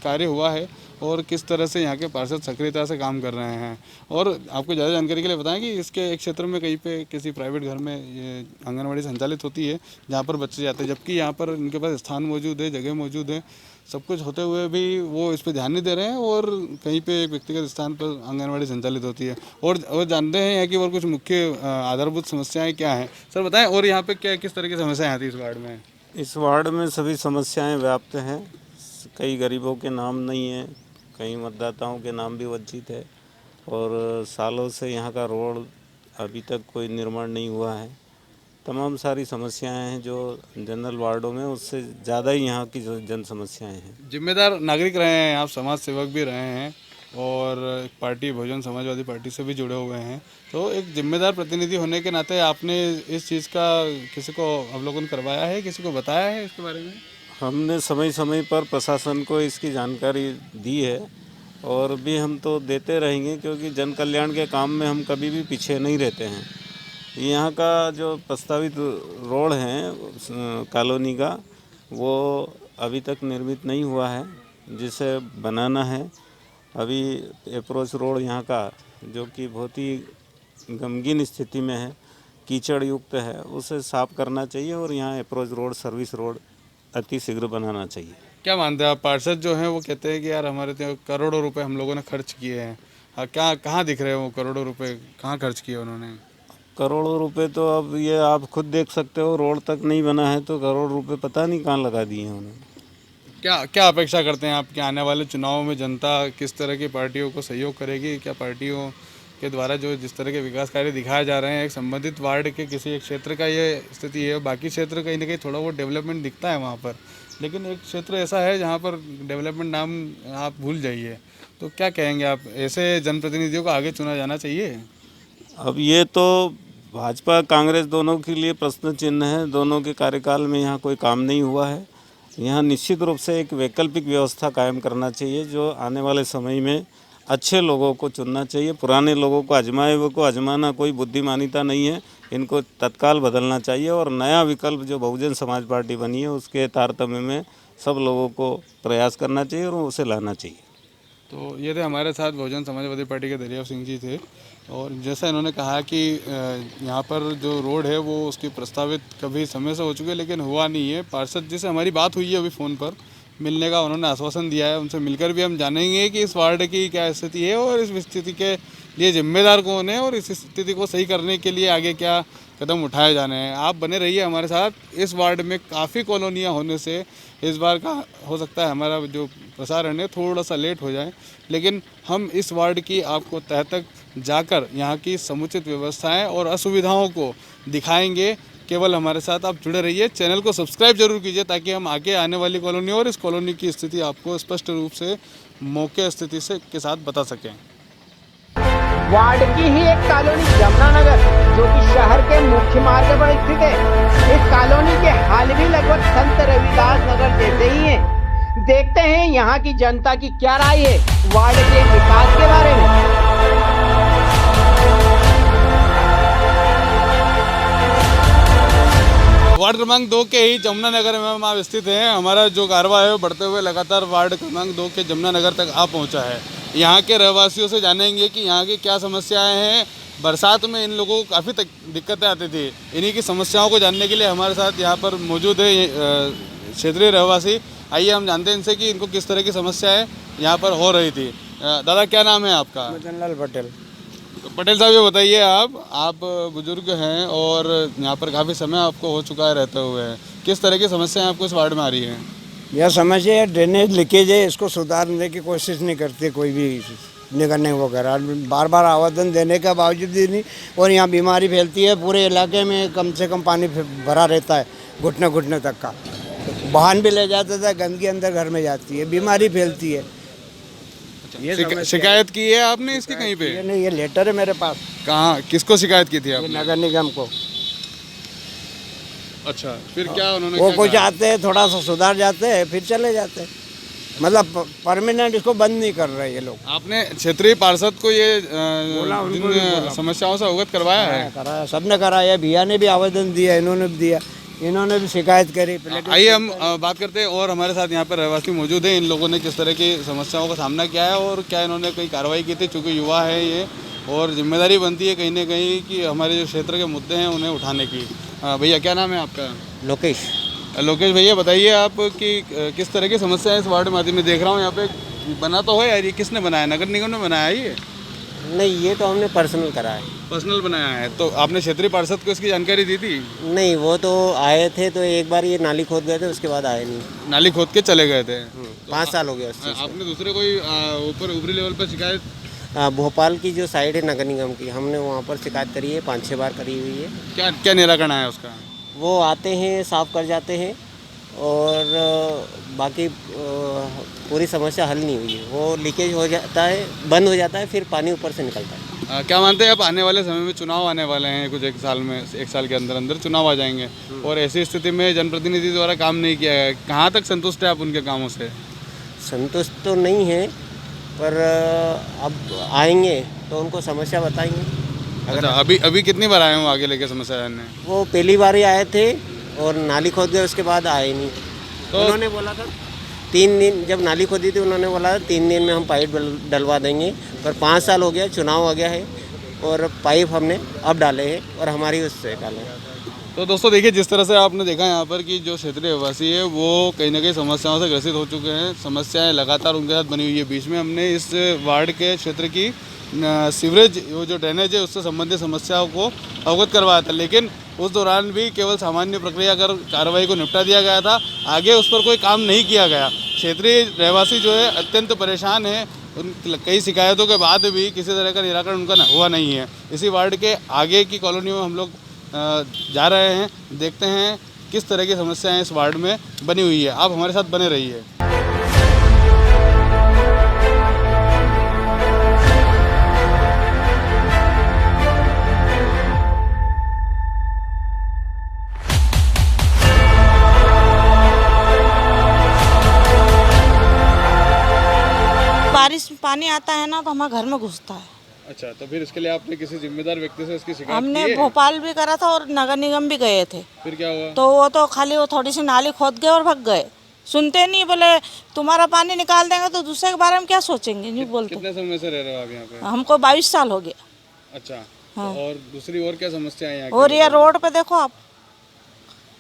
कार्य हुआ है और किस तरह से यहाँ के पार्षद सक्रियता से काम कर रहे हैं। और आपको ज़्यादा जानकारी के लिए बताएं कि इसके एक क्षेत्र में कहीं पे किसी प्राइवेट घर में ये आंगनवाड़ी संचालित होती है जहाँ पर बच्चे जाते हैं, जबकि यहाँ पर इनके पास स्थान मौजूद है, जगह मौजूद है, सब कुछ होते हुए भी वो इस पर ध्यान नहीं दे रहे हैं और कहीं पे एक व्यक्तिगत स्थान पर आंगनवाड़ी संचालित होती है। और जानते हैं यहाँ की और कुछ मुख्य आधारभूत समस्याएं क्या हैं, सर बताएं। और यहाँ पे क्या किस तरह की समस्याएं आती है इस वार्ड में? इस वार्ड में सभी समस्याएं व्याप्त हैं। कई गरीबों के नाम नहीं है, कई मतदाताओं के नाम भी वंचित है और सालों से यहाँ का रोड अभी तक कोई निर्माण नहीं हुआ है। तमाम सारी समस्याएं हैं जो जनरल वार्डों में, उससे ज़्यादा ही यहाँ की जन समस्याएं हैं। जिम्मेदार नागरिक रहे हैं आप, समाज सेवक भी रहे हैं और एक पार्टी बहुजन समाजवादी पार्टी से भी जुड़े हुए हैं, तो एक जिम्मेदार प्रतिनिधि होने के नाते आपने इस चीज़ का किसी को अवलोकन करवाया है, किसी को बताया है इसके बारे में? हमने समय समय पर प्रशासन को इसकी जानकारी दी है और भी हम तो देते रहेंगे, क्योंकि जन कल्याण के काम में हम कभी भी पीछे नहीं रहते हैं। यहाँ का जो प्रस्तावित रोड है कॉलोनी का, वो अभी तक निर्मित नहीं हुआ है, जिसे बनाना है। अभी अप्रोच रोड यहाँ का, जो कि बहुत ही गमगीन स्थिति में है, कीचड़ युक्त है, उसे साफ करना चाहिए और यहाँ अप्रोच रोड, सर्विस रोड अति शीघ्र बनाना चाहिए। क्या मानते हैं आप? पार्षद जो हैं वो कहते हैं कि यार हमारे तो करोड़ों रुपए हम लोगों ने खर्च किए हैं, क्या कहाँ दिख रहे हैं वो करोड़ों रुपए, कहाँ खर्च किए उन्होंने? करोड़ों रुपए तो अब ये आप खुद देख सकते हो, रोड तक नहीं बना है तो करोड़ रुपए पता नहीं कहाँ लगा दिए हैं उन्होंने। क्या अपेक्षा करते हैं आप कि आने वाले चुनाव में जनता किस तरह की पार्टियों को सहयोग करेगी? क्या पार्टियों के द्वारा जो जिस तरह के विकास कार्य दिखाए जा रहे हैं, एक संबंधित वार्ड के किसी एक क्षेत्र का ये स्थिति है, बाकी क्षेत्र कहीं ना कहीं थोड़ा बहुत डेवलपमेंट दिखता है वहाँ पर, लेकिन एक क्षेत्र ऐसा है जहाँ पर डेवलपमेंट नाम आप भूल जाइए, तो क्या कहेंगे आप? ऐसे जनप्रतिनिधियों को आगे चुना जाना चाहिए? अब ये तो भाजपा कांग्रेस दोनों के लिए प्रश्न चिन्ह है। दोनों के कार्यकाल में यहाँ कोई काम नहीं हुआ है। यहाँ निश्चित रूप से एक वैकल्पिक व्यवस्था कायम करना चाहिए, जो आने वाले समय में अच्छे लोगों को चुनना चाहिए। पुराने लोगों को आजमाए हुए को आजमाना कोई बुद्धिमानिता नहीं है, इनको तत्काल बदलना चाहिए और नया विकल्प जो बहुजन समाज पार्टी बनी है उसके तारतम्य में सब लोगों को प्रयास करना चाहिए और उसे लाना चाहिए। तो ये थे हमारे साथ बहुजन समाजवादी पार्टी के दरियाव सिंह जी थे, और जैसा इन्होंने कहा कि यहाँ पर जो रोड है वो उसकी प्रस्तावित कभी समय से हो चुकी है लेकिन हुआ नहीं है। पार्षद जी से हमारी बात हुई है अभी फ़ोन पर मिलने का, उन्होंने आश्वासन दिया है। उनसे मिलकर भी हम जानेंगे कि इस वार्ड की क्या स्थिति है और इस स्थिति के लिए जिम्मेदार कौन है और इस स्थिति को सही करने के लिए आगे क्या कदम उठाए जाने हैं। आप बने रहिए हमारे साथ। इस वार्ड में काफ़ी कॉलोनियाँ होने से इस बार का हो सकता है हमारा जो प्रसारण है थोड़ा सा लेट हो जाए, लेकिन हम इस वार्ड की आपको तह तक जाकर यहाँ की समुचित व्यवस्थाएं और असुविधाओं को दिखाएंगे। केवल हमारे साथ आप जुड़े रहिए, चैनल को सब्सक्राइब जरूर कीजिए ताकि हम आगे आने वाली कॉलोनी और इस कॉलोनी की स्थिति आपको स्पष्ट रूप से मौके स्थिति से के साथ बता सकें। वार्ड की ही एक कॉलोनी जमुनानगर, जो कि शहर के मुख्य मार्ग पर स्थित है। इस कॉलोनी के हाल भी लगभग संत रविदास नगर जैसे ही हैं। देखते हैं यहाँ की जनता की क्या राय है वार्ड के विकास के बारे में। वार्ड क्रमांक 2 के ही जमुनानगर में हम आप स्थित हैं। हमारा जो कारवा है वो बढ़ते हुए लगातार वार्ड क्रमांक 2 के जमुनानगर तक आ पहुंचा है। यहाँ के रहवासियों से जानेंगे कि यहाँ की क्या समस्याएं हैं। बरसात में इन लोगों को काफ़ी दिक्कतें आती थी। इन्हीं की समस्याओं को जानने के लिए हमारे साथ यहाँ पर मौजूद है क्षेत्रीय रहवासी। आइए हम जानते हैं इनसे कि इनको किस तरह की समस्याएं यहाँ पर हो रही थी। दादा क्या नाम है आपका? मदनलाल पटेल। तो पटेल साहब ये बताइए, आप बुजुर्ग हैं और यहाँ पर काफ़ी समय आपको हो चुका है रहते हुए, किस तरह की समस्याएं आपको इस वार्ड में आ रही हैं? यह समस्या है ड्रेनेज लीकेज है, इसको सुधारने की कोशिश नहीं करते कोई भी निगरानी वगैरह। बार बार आवेदन देने के बावजूद भी नहीं, और यहाँ बीमारी फैलती है। पूरे इलाके में कम से कम पानी भरा रहता है, घुटने घुटने तक का। वाहन भी ले जाता था, गंदगी अंदर घर में जाती है, बीमारी फैलती है। शिकायत की है आपने इसकी कहीं पे? ये नहीं, ये लेटर है मेरे पास। कहाँ, किसको शिकायत की थी आपने? नगर निगम को। अच्छा, फिर क्या उन्होंने? वो कुछ आते हैं, थोड़ा सा सुधार जाते हैं, फिर चले जाते हैं। मतलब परमानेंट इसको बंद नहीं कर रहे ये लोग। आपने क्षेत्रीय पार्षद को ये समस्याओं से अवगत करवाया है? कराया, सबने कराया। भैया ने भी आवेदन दिया, इन्होंने भी दिया, इन्होंने भी शिकायत करी। आइए हम बात करते हैं और हमारे साथ यहाँ पर रहवासी मौजूद हैं। इन लोगों ने किस तरह की समस्याओं का सामना किया है और क्या इन्होंने कोई कार्रवाई की थी, चूँकि युवा है ये और जिम्मेदारी बनती है कहीं ना कहीं कि हमारे जो क्षेत्र के मुद्दे हैं उन्हें उठाने की। भैया क्या नाम है आपका? लोकेश। लोकेश भैया बताइए आप कि किस तरह की समस्या है इस वार्ड में आती? मैं देख रहा हूँ यहाँ पे बना तो है यार, ये किसने बनाया? नगर निगम ने बनाया है ये? नहीं, ये तो हमने पर्सनल करा है। पर्सनल बनाया है? तो आपने क्षेत्रीय पार्षद को इसकी जानकारी दी थी? नहीं, वो तो आए थे तो एक बार ये नाली खोद गए थे, उसके बाद आए नहीं। नाली खोद के चले गए थे? 5 साल हो गया उस चीज़ आपने दूसरे कोई ऊपर ऊपरी लेवल पर शिकायत? भोपाल की जो साइड है नगर निगम की, हमने वहाँ पर शिकायत करी है, 5-6 बार करी हुई है। क्या क्या निराकरण है उसका? वो आते हैं, साफ़ कर जाते हैं और बाकी पूरी समस्या हल नहीं हुई है। वो लीकेज हो जाता है, बंद हो जाता है, फिर पानी ऊपर से निकलता है। क्या मानते हैं आप आने वाले समय में चुनाव आने वाले हैं कुछ एक साल के अंदर अंदर चुनाव आ जाएंगे और ऐसी स्थिति में जनप्रतिनिधि द्वारा काम नहीं किया है, कहाँ तक संतुष्ट है आप उनके कामों से? संतुष्ट तो नहीं है, पर अब आएंगे तो उनको समस्या बताएंगे। अच्छा, अभी कितनी बार आए हो आगे लेके समस्या जानने? वो पहली बार ही आए थे और नाली खोद गए, उसके बाद आए नहीं। तो उन्होंने बोला था 3 दिन, जब नाली खोदी थी उन्होंने बोला 3 दिन में हम पाइप डलवा देंगे, पर 5 साल हो गया, चुनाव आ गया है और पाइप हमने अब डाले हैं और हमारी उससे डाले हैं। तो दोस्तों देखिए, जिस तरह से आपने देखा यहाँ पर कि जो क्षेत्रीय वासी है वो कहीं ना कहीं समस्याओं से ग्रसित हो चुके हैं, समस्याएं लगातार उनके साथ बनी हुई है। बीच में हमने इस वार्ड के क्षेत्र की सीवरेज वो जो ड्रेनेज है उससे संबंधित समस्याओं को अवगत करवाया था, लेकिन उस दौरान भी केवल सामान्य प्रक्रिया कर कार्रवाई को निपटा दिया गया था, आगे उस पर कोई काम नहीं किया गया। क्षेत्रीय रहवासी जो है अत्यंत परेशान है, उन कई शिकायतों के बाद भी किसी तरह का निराकरण उनका हुआ नहीं है। इसी वार्ड के आगे की कॉलोनी में हम लोग जा रहे हैं, देखते हैं किस तरह की समस्याएं इस वार्ड में बनी हुई है। आप हमारे साथ बने रहिए। बारिश में पानी आता है ना तो हमारे घर में घुसता है। अच्छा, तो फिर इसके लिए आपने किसी जिम्मेदार व्यक्ति से इसकी शिकायत हमने की है? भोपाल भी करा था और नगर निगम भी गए थे। फिर क्या हुआ? तो वो तो खाली वो थोड़ी सी नाली खोद गए और भाग गए, सुनते नहीं। बोले तुम्हारा पानी निकाल देंगे तो दूसरे के बारे में क्या सोचेंगे, नहीं बोलते। कितने समय से रह रहे हो आप यहाँ पे? हमको 22 साल हो गया। अच्छा, हाँ। और दूसरी और क्या समस्या है यहाँ की? और ये रोड पे देखो आप,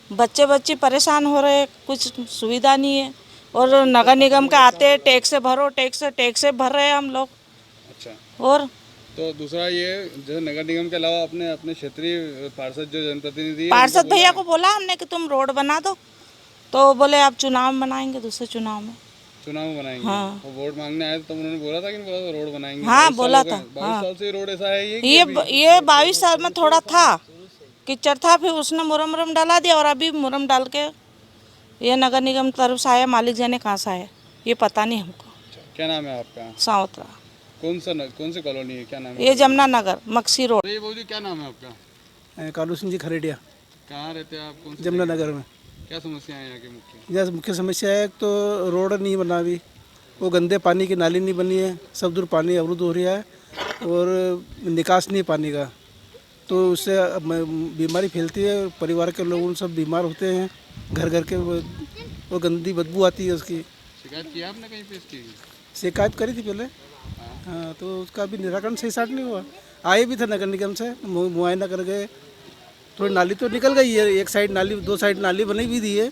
बच्चे परेशान हो रहे, कुछ सुविधा नहीं है। और नगर निगम के आते टैक्स से भरो, टैक्स से भर रहे हैं हम लोग। अच्छा, और तो दूसरा ये जो नगर निगम के अलावा अपने क्षेत्रीय पार्षद जो जनप्रतिनिधि पार्षद भैया को बोला हमने कि तुम रोड बना दो, तो बोले आप चुनाव बनाएंगे, दूसरे चुनाव में बनाएंगे। हाँ। वो वोट मांगने आए तो उन्होंने बोला था कि रोड बनाएंगे। हाँ, बोला था। 22 साल से रोड ऐसा है ये 22 साल में थोड़ा था कीचड़ था, फिर उसने मुरम डाला दिया और अभी मुरम डाल के ये नगर निगम तरफ से आया, मालिक जाने कहाँ से आया ये पता नहीं हमको। क्या नाम है आपका? सावत्रा। कौन सी कॉलोनी है, क्या नाम है? ये जमुना नगर मक्सी रोड। ये बोलिए, क्या नाम है आपका? कालू सिंह जी खरेडिया। कहाँ रहते हैं आप? कौन सी जमुना नगर में। क्या समस्या है यहाँ की मुख्य? यहाँ मुख्य समस्या है तो रोड नहीं बना अभी, वो गंदे पानी की नाली नहीं बनी है, सब दूर पानी अवरुद्ध हो रहा है और निकास नहीं पानी का, तो उससे बीमारी फैलती है, परिवार के लोग सब बीमार होते हैं, घर के वो गंदी बदबू आती है उसकी। शिकायत की आपने कहीं पे इसकी? शिकायत करी थी पहले, हाँ, तो उसका भी निराकरण सही साट नहीं हुआ। आए भी थे नगर निगम से, मुआयना कर गए, थोड़ी नाली तो निकल गई है, एक साइड नाली, 2 साइड नाली बनी भी दी है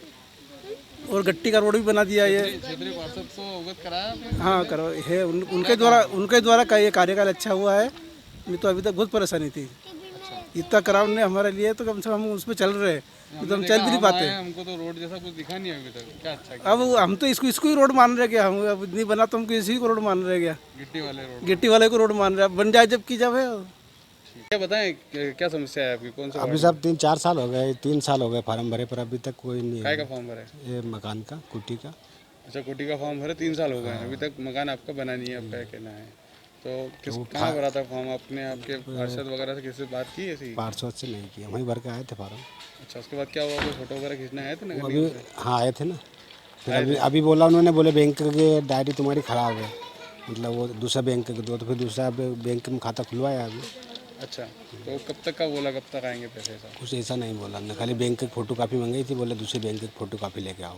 और गट्टी का रोड भी बना दिया है। क्षेत्रीय पार्षद को अवगत कराया आपने? हाँ, करो है, उनके द्वारा का ये कार्यकाल अच्छा हुआ है, नहीं तो अभी तक बहुत परेशानी थी। इतना कराव ने हमारे लिए तो कम से कम हम उस पर चल रहे हैं, तो हम चल भी नहीं पाते। हमको तो रोड जैसा कुछ दिखा नहीं अभी तक। क्या अच्छा? अब हम तो इसको ही रोड मान रहे क्या, हम अब नहीं बना तो हमको इसी को रोड मान रहे क्या, गिट्टी वाले को रोड मान रहे, बन जाए जब की जब है। क्या बताएं, क्या समस्या है आपकी? कौन सा? अभी सब 3-4 साल हो गए, 3 साल हो गए फॉर्म भरे, पर अभी तक कोई नहीं काय है। का फॉर्म भरे? ये मकान का, कुटी का। अच्छा, कुटी का फॉर्म भरे, 3 साल हो गए, अभी तक मकान आपका बना नहीं है, आपका क्या कहना है? तो कहाँ भरा था फॉर्म आपने? आपके पार्षद वगैरह से किसी से बात की? ऐसी पार्षद से नहीं किया, वहीं भर के आए थे फॉर्म। अच्छा, उसके बाद क्या हुआ? कोई फोटो वगैरह खींचने आए थे ना? अभी हाँ आए थे ना, फिर अभी बोला उन्होंने, बोले बैंक की डायरी तुम्हारी ख़राब है, मतलब वो दूसरा बैंक के दो, तो फिर दूसरा बैंक में खाता खुलवाया अभी। अच्छा, तो कब तक का बोला, कब तक आएंगे पैसे? साहब कुछ ऐसा नहीं बोला हमने, खाली बैंक की फ़ोटो कापी मंगाई थी, बोले दूसरे बैंक की फ़ोटो कापी लेके आओ।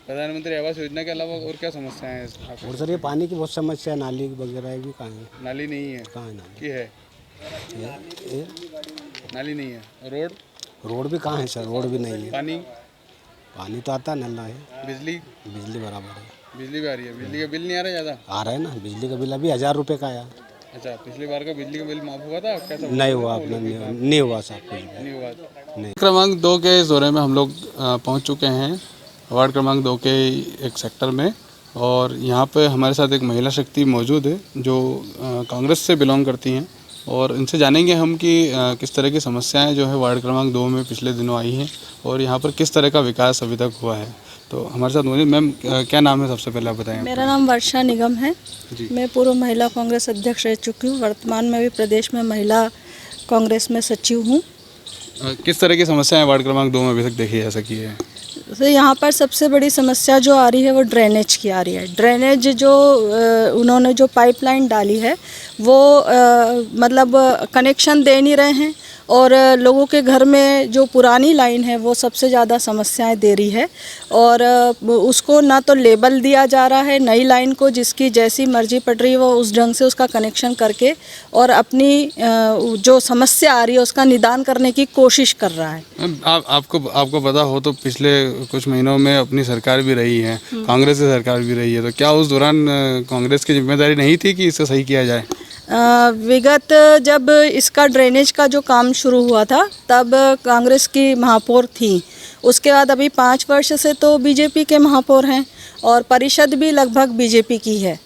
प्रधानमंत्री आवास योजना के अलावा और क्या समस्याएं हैं आपको? और सर ये पानी की बहुत समस्या है, नाली वगैरह भी कहाँ है? नाली नहीं है? कहाँ है नाली? की है? ये नाली नहीं है। रोड? रोड भी कहाँ है सर? रोड भी नहीं है। पानी? पानी तो आता नल है। बिजली? बिजली बराबर है। बिजली भी आ रही है? बिजली का बिल नहीं आ रहा ज़्यादा? आ रहा है ना, बिजली का बिल अभी 1000 रुपये का आया। अच्छा, पिछली बार का बिजली का बिल माफ हुआ था? कैसा नहीं हुआ अपना, नहीं हुआ साहब, कुछ भी नहीं हुआ? नहीं। क्रमांक 2 के इस दौरे में हम लोग पहुंच चुके हैं, वार्ड क्रमांक 2 के एक सेक्टर में, और यहाँ पे हमारे साथ एक महिला शक्ति मौजूद है जो कांग्रेस से बिलोंग करती हैं, और इनसे जानेंगे हम कि किस तरह की समस्याएं जो है वार्ड क्रमांक 2 में पिछले दिनों आई हैं और यहाँ पर किस तरह का विकास अभी तक हुआ है। तो हमारे साथ मौजूद मैम, क्या नाम है सबसे पहले आप बताएं? मेरा नाम वर्षा निगम है जी। मैं पूर्व महिला कांग्रेस अध्यक्ष रह चुकी हूँ। वर्तमान में भी प्रदेश में महिला कांग्रेस में सचिव हूँ। किस तरह की समस्याएं वार्ड क्रमांक 2 में अभी तक देखी जा सकी है? तो यहाँ पर सबसे बड़ी समस्या जो आ रही है वो ड्रेनेज की आ रही है। ड्रेनेज जो उन्होंने जो पाइपलाइन डाली है वो मतलब कनेक्शन दे नहीं रहे हैं, और लोगों के घर में जो पुरानी लाइन है वो सबसे ज़्यादा समस्याएं दे रही है, और उसको ना तो लेबल दिया जा रहा है नई लाइन को, जिसकी जैसी मर्जी पड़ रही है वो उस ढंग से उसका कनेक्शन करके और अपनी जो समस्या आ रही है उसका निदान करने की कोशिश कर रहा है। आपको पता हो तो पिछले कुछ महीनों में अपनी सरकार भी रही है, कांग्रेस की सरकार भी रही है, तो क्या उस दौरान कांग्रेस की जिम्मेदारी नहीं थी कि इसे सही किया जाए? विगत जब इसका ड्रेनेज का जो काम शुरू हुआ था तब कांग्रेस की महापौर थी। उसके बाद अभी 5 वर्ष से तो बीजेपी के महापौर हैं और परिषद भी लगभग बीजेपी की है।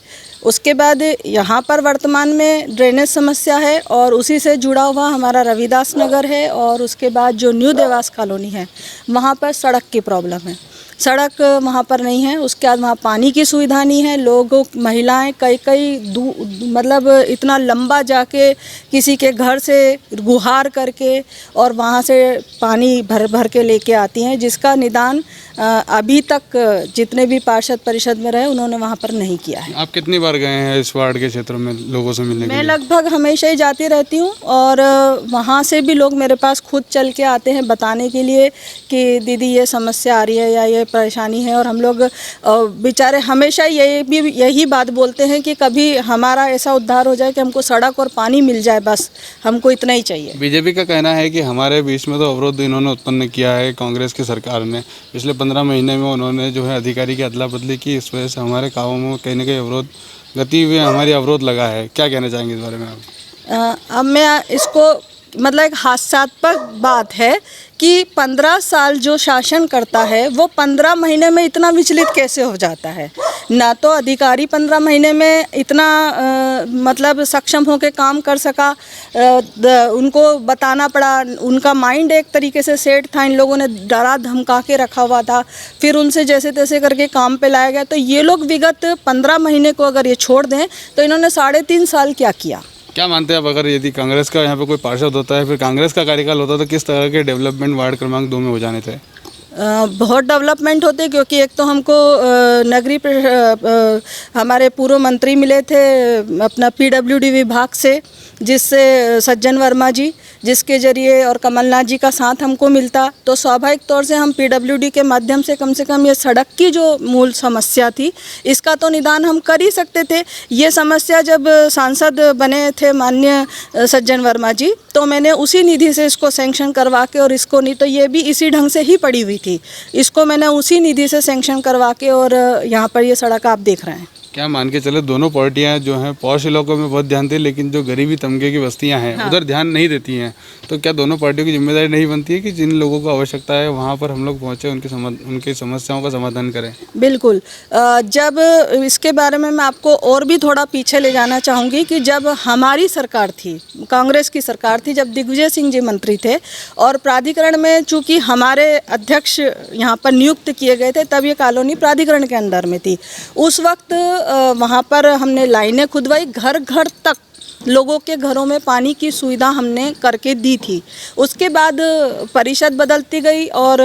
उसके बाद यहाँ पर वर्तमान में ड्रेनेज समस्या है और उसी से जुड़ा हुआ हमारा रविदास नगर है, और उसके बाद जो न्यू देवास कॉलोनी है वहाँ पर सड़क की प्रॉब्लम है। सड़क वहाँ पर नहीं है। उसके बाद वहाँ पानी की सुविधा नहीं है। लोगों महिलाएं कई मतलब इतना लंबा जाके किसी के घर से गुहार करके और वहाँ से पानी भर के लेके आती हैं, जिसका निदान अभी तक जितने भी पार्षद परिषद में रहे उन्होंने वहाँ पर नहीं किया है। आप कितनी बार गए हैं इस वार्ड के क्षेत्र में लोगों से मिलने के लिए? मैं लगभग हमेशा ही जाती रहती हूँ, और वहाँ से भी लोग मेरे पास खुद चल के आते हैं बताने के लिए कि दीदी ये समस्या आ रही है या ये परेशानी है, और हम लोग बेचारे हमेशा यही बात बोलते हैं कि कभी हमारा ऐसा उद्धार हो जाए कि हमको सड़क और पानी मिल जाए, बस हमको इतना ही चाहिए। बीजेपी का कहना है कि हमारे बीच में तो अवरोध इन्होंने उत्पन्न किया है कांग्रेस की सरकार ने। पिछले 15 महीने में उन्होंने जो है अधिकारी की अदला बदली की, इस वजह से हमारे कामों में कहीं ना कहीं अवरोध गति हुई, हमारी अवरोध लगा है। क्या कहना चाहेंगे इस बारे में आप? अब मैं इसको मतलब एक हास्यास्पद बात है कि 15 साल जो शासन करता है वो 15 महीने में इतना विचलित कैसे हो जाता है। ना तो अधिकारी 15 महीने में इतना मतलब सक्षम होकर काम कर सका, उनको बताना पड़ा, उनका माइंड एक तरीके से सेट था, इन लोगों ने डरा धमका के रखा हुआ था, फिर उनसे जैसे तैसे करके काम पे लाया गया। तो ये लोग विगत 15 महीने को अगर ये छोड़ दें तो इन्होंने 3.5 साल क्या किया। क्या मानते हैं आप, अगर यदि कांग्रेस का यहाँ पे कोई पार्षद होता है, फिर कांग्रेस का कार्यकाल होता तो किस तरह के डेवलपमेंट वार्ड क्रमांक 2 में हो जाने थे? बहुत डेवलपमेंट होते, क्योंकि एक तो हमको हमारे पूर्व मंत्री मिले थे अपना PWD विभाग से, जिससे सज्जन वर्मा जी, जिसके जरिए और कमलनाथ जी का साथ हमको मिलता, तो स्वाभाविक तौर से हम PWD के माध्यम से कम ये सड़क की जो मूल समस्या थी इसका तो निदान हम कर ही सकते थे। ये समस्या जब सांसद बने थे माननीय सज्जन वर्मा जी, तो मैंने उसी निधि से इसको सैंक्शन करवा के, और इसको नहीं तो ये भी इसी ढंग से ही पड़ी हुई थी, इसको मैंने उसी निधि से सैंक्शन करवा के, और यहाँ पर ये सड़क आप देख रहे हैं। क्या मान के चले दोनों पार्टियां जो हैं पॉश इलाकों में बहुत ध्यान दें, लेकिन जो गरीबी तबके की बस्तियां हैं उधर ध्यान नहीं देती हैं, तो क्या दोनों पार्टियों की जिम्मेदारी नहीं बनती है कि जिन लोगों को आवश्यकता है वहां पर हम लोग पहुंचे, उनकी समस्याओं का समाधान करें? बिल्कुल। जब इसके बारे में मैं आपको और भी थोड़ा पीछे ले जाना चाहूँगी कि जब हमारी सरकार थी, कांग्रेस की सरकार थी, जब दिग्विजय सिंह जी मंत्री थे और प्राधिकरण में चूँकि हमारे अध्यक्ष यहाँ पर नियुक्त किए गए थे, तब ये कॉलोनी प्राधिकरण के अंदर में थी। उस वक्त वहाँ पर हमने लाइनें खुदवाई, घर घर तक लोगों के घरों में पानी की सुविधा हमने करके दी थी। उसके बाद परिषद बदलती गई और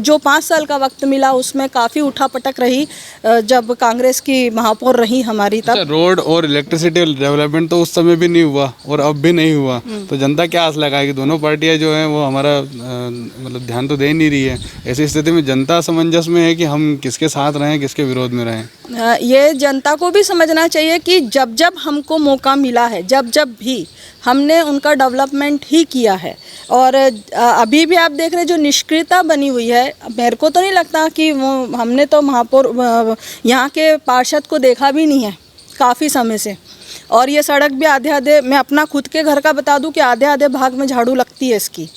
जो 5 साल का वक्त मिला उसमें काफ़ी उठापटक रही जब कांग्रेस की महापौर रही हमारी तब। रोड और इलेक्ट्रिसिटी डेवलपमेंट तो उस समय भी नहीं हुआ और अब भी नहीं हुआ, तो जनता क्या आस लगाएगी? दोनों पार्टियां जो हैं वो हमारा मतलब ध्यान तो दे नहीं रही है। ऐसी स्थिति में जनता असमंजस में है कि हम किसके साथ रहें, किसके विरोध में रहें। ये जनता को भी समझना चाहिए कि जब जब हमको मौका मिला है, जब जब भी हमने उनका डेवलपमेंट ही किया है। और अभी भी आप देख रहे हैं जो निष्क्रियता बनी हुई है, मेरे को तो नहीं लगता कि वो हमने तो महापौर यहाँ के पार्षद को देखा भी नहीं है काफ़ी समय से। और ये सड़क भी आधे आधे, मैं अपना खुद के घर का बता दूं कि आधे आधे भाग में झाड़ू लगती है इसकी,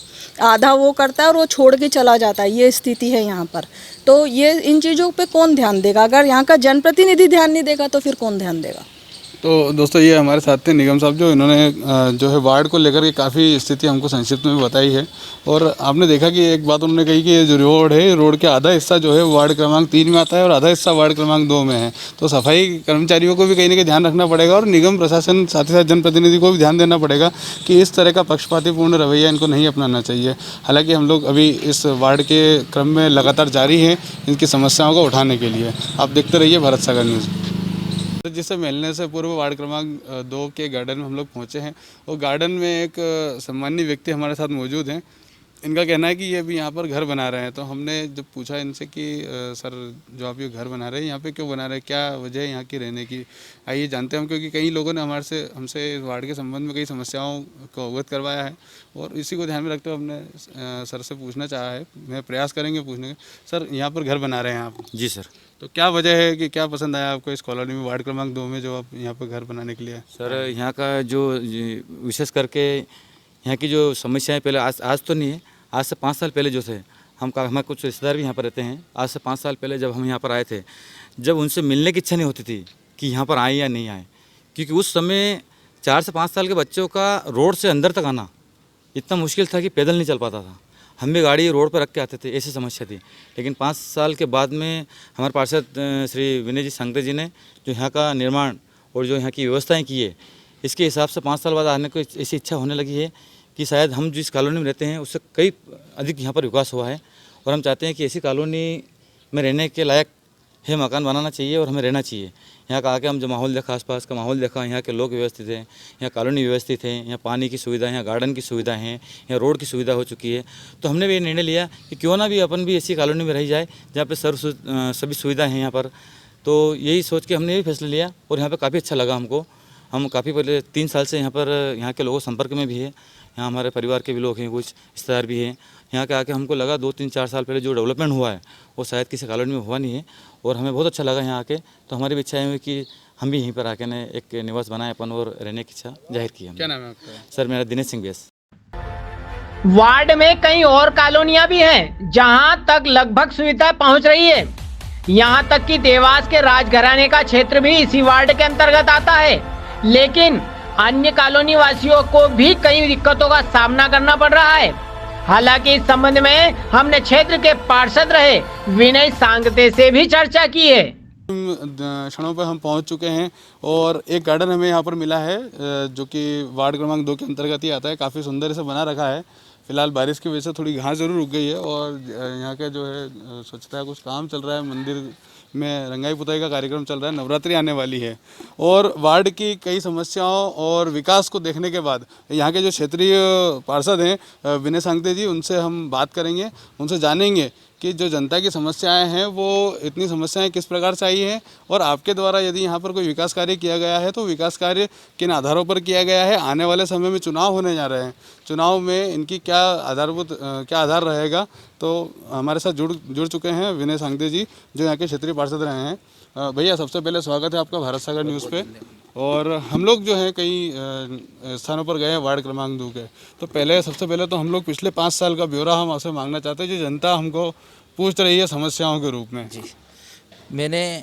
आधा वो करता है और वो छोड़ के चला जाता है। ये स्थिति है यहाँ पर। तो ये इन चीज़ों पे कौन ध्यान देगा? अगर यहाँ का जनप्रतिनिधि ध्यान नहीं देगा तो फिर कौन ध्यान देगा? तो दोस्तों ये हमारे साथ थे निगम साहब, जो इन्होंने जो है वार्ड को लेकर के काफ़ी स्थिति हमको संक्षिप्त में बताई है। और आपने देखा कि एक बात उन्होंने कही कि ये जो रोड है, रोड के आधा हिस्सा जो है वार्ड क्रमांक 3 में आता है और आधा हिस्सा वार्ड क्रमांक 2 में है। तो सफाई कर्मचारियों को भी कहीं ना कहीं ध्यान रखना पड़ेगा और निगम प्रशासन साथ ही साथ जनप्रतिनिधि को भी ध्यान देना पड़ेगा कि इस तरह का पक्षपातीपूर्ण रवैया इनको नहीं अपनाना चाहिए। हालाँकि हम लोग अभी इस वार्ड के क्रम में लगातार जारी हैं इनकी समस्याओं को उठाने के लिए। आप देखते रहिए भारत सागर न्यूज़। जिससे मिलने से पूर्व वार्ड क्रमांक 2 के गार्डन में हम लोग पहुंचे हैं और गार्डन में एक सम्मानीय व्यक्ति हमारे साथ मौजूद हैं। इनका कहना है कि ये अभी यहाँ पर घर बना रहे हैं। तो हमने जब पूछा इनसे कि सर जो आप ये घर बना रहे हैं यहाँ पे क्यों बना रहे हैं, क्या वजह है यहाँ की रहने की, आइए जानते हैं हम। क्योंकि कई लोगों ने हमसे इस वार्ड के संबंध में कई समस्याओं को अवगत करवाया है और इसी को ध्यान में रखते हुए हमने सर से पूछना चाहा है। मैं प्रयास करेंगे पूछने का। सर यहाँ पर घर बना रहे हैं आप? जी सर। तो क्या वजह है कि क्या पसंद आया आपको इस कॉलोनी में वार्ड क्रमांक 2 में जो आप यहाँ पर घर बनाने के लिए? सर यहाँ का जो विशेष करके यहाँ की जो समस्याएं पहले आज तो नहीं है, आज से 5 साल पहले जो थे हमारे कुछ रिश्तेदार भी यहाँ पर रहते हैं। आज से 5 साल पहले जब हम यहाँ पर आए थे, जब उनसे मिलने की इच्छा नहीं होती थी कि यहाँ पर आए या नहीं आए, क्योंकि उस समय 4 से 5 साल के बच्चों का रोड से अंदर तक आना इतना मुश्किल था कि पैदल नहीं चल पाता था। हम भी गाड़ी रोड पर रख के आते थे, ऐसी समस्या थी। लेकिन 5 साल के बाद में हमारे पार्षद श्री विनय जी सांगटे जी ने जो यहाँ का निर्माण और जो यहाँ की व्यवस्थाएं की है, इसके हिसाब से 5 साल बाद आने को ऐसी इच्छा होने लगी है कि शायद हम जिस कॉलोनी में रहते हैं उससे कई अधिक यहाँ पर विकास हुआ है। और हम चाहते हैं कि ऐसी कॉलोनी में रहने के लायक है मकान बनाना चाहिए और हमें रहना चाहिए। यहाँ का आके हम जो माहौल देखा, आसपास का माहौल देखा, यहाँ के लोग व्यवस्थित हैं, यहाँ कॉलोनी व्यवस्थित है, यहाँ पानी की सुविधा है, यहाँ गार्डन की सुविधा है, यहाँ रोड की सुविधा हो चुकी है। तो हमने भी ये निर्णय लिया कि क्यों ना भी अपन भी ऐसी कॉलोनी में रही जाए जहाँ पे सभी सुविधा हैं यहाँ पर। तो यही सोच के हमने भी फैसला लिया और यहाँ पर काफ़ी अच्छा लगा हमको। हम काफ़ी पहले 3 साल से यहाँ पर यहाँ के लोगों संपर्क में भी है। यहाँ हमारे परिवार के भी लोग हैं, कुछ रिश्तेदार भी हैं। यहाँ के आके हमको लगा 2-3-4 साल पहले जो डेवलपमेंट हुआ है वो शायद किसी कॉलोनी में हुआ नहीं है और हमें बहुत अच्छा लगा यहाँ आके। तो हमारी भी इच्छा है कि हम भी यहीं पर आके ने एक निवास बनाए अपन और रहने की इच्छा जाहिर की। क्या नाम है आपका? सर मेरा दिनेश सिंह व्यास। वार्ड में कई और कॉलोनियां भी हैं जहां तक लगभग सुविधा पहुंच रही है। यहां तक कि देवास के राजघराने का क्षेत्र भी इसी वार्ड के अंतर्गत आता है। लेकिन अन्य कॉलोनी वासियों को भी कई दिक्कतों का सामना करना पड़ रहा है। हालांकि इस संबंध में हमने क्षेत्र के पार्षद रहे विनय सांगटे से भी चर्चा की है। क्षणों पर हम पहुंच चुके हैं और एक गार्डन हमें यहाँ पर मिला है जो कि वार्ड क्रमांक 2 के अंतर्गत ही आता है। काफ़ी सुंदर से बना रखा है। फिलहाल बारिश की वजह से थोड़ी घास जरूर उग गई है और यहाँ का जो है स्वच्छता का कुछ काम चल रहा है। मंदिर में रंगाई पुताई का कार्यक्रम चल रहा है, नवरात्रि आने वाली है। और वार्ड की कई समस्याओं और विकास को देखने के बाद यहाँ के जो क्षेत्रीय पार्षद हैं विनय सांगटे जी, उनसे हम बात करेंगे, उनसे जानेंगे कि जो जनता की समस्याएं हैं वो इतनी समस्याएं किस प्रकार से आई हैं और आपके द्वारा यदि यहाँ पर कोई विकास कार्य किया गया है तो विकास कार्य किन आधारों पर किया गया है। आने वाले समय में चुनाव होने जा रहे हैं, चुनाव में इनकी क्या आधार रहेगा। तो हमारे साथ जुड़ चुके हैं विनय सांगटे जी, जो यहाँ के क्षेत्रीय पार्षद रहे हैं। भैया सबसे पहले स्वागत है आपका भारत सागर न्यूज़ पे। और हम लोग जो है कई स्थानों पर गए हैं वार्ड क्रमांक 2 के। तो सबसे पहले तो हम लोग पिछले 5 साल का ब्यौरा हम आपसे मांगना चाहते हैं, जो जनता हमको पूछ रही है समस्याओं के रूप में। जी, मैंने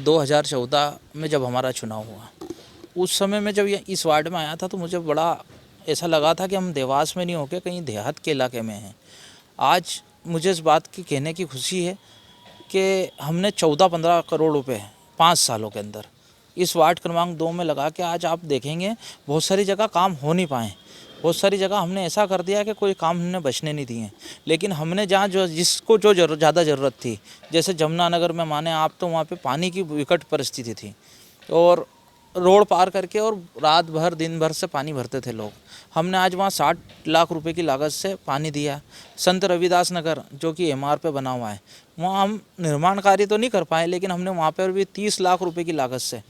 2014 में जब हमारा चुनाव हुआ, उस समय में जब ये इस वार्ड में आया था तो मुझे बड़ा ऐसा लगा था कि हम देवास में नहीं होकर कहीं देहात के इलाके में हैं। आज मुझे इस बात की कहने की खुशी है कि हमने 14-15 करोड़ रुपए 5 सालों के अंदर इस वार्ड क्रमांक 2 में लगा के आज आप देखेंगे बहुत सारी जगह काम हो नहीं पाए। बहुत सारी जगह हमने ऐसा कर दिया कि कोई काम हमने बचने नहीं दिए। लेकिन हमने जहाँ जो जिसको जो ज़्यादा ज़रूरत थी, जैसे जमुनानगर में माने आप, तो वहाँ पे पानी की विकट परिस्थिति थी और रोड पार करके और रात भर दिन भर से पानी भरते थे लोग। हमने आज वहाँ 60 लाख रुपए की लागत से पानी दिया। संत रविदास नगर जो कि MR पे बना हुआ है, वहाँ हम निर्माण कार्य तो नहीं कर पाए, लेकिन हमने वहाँ पर भी 30 लाख रुपए की लागत से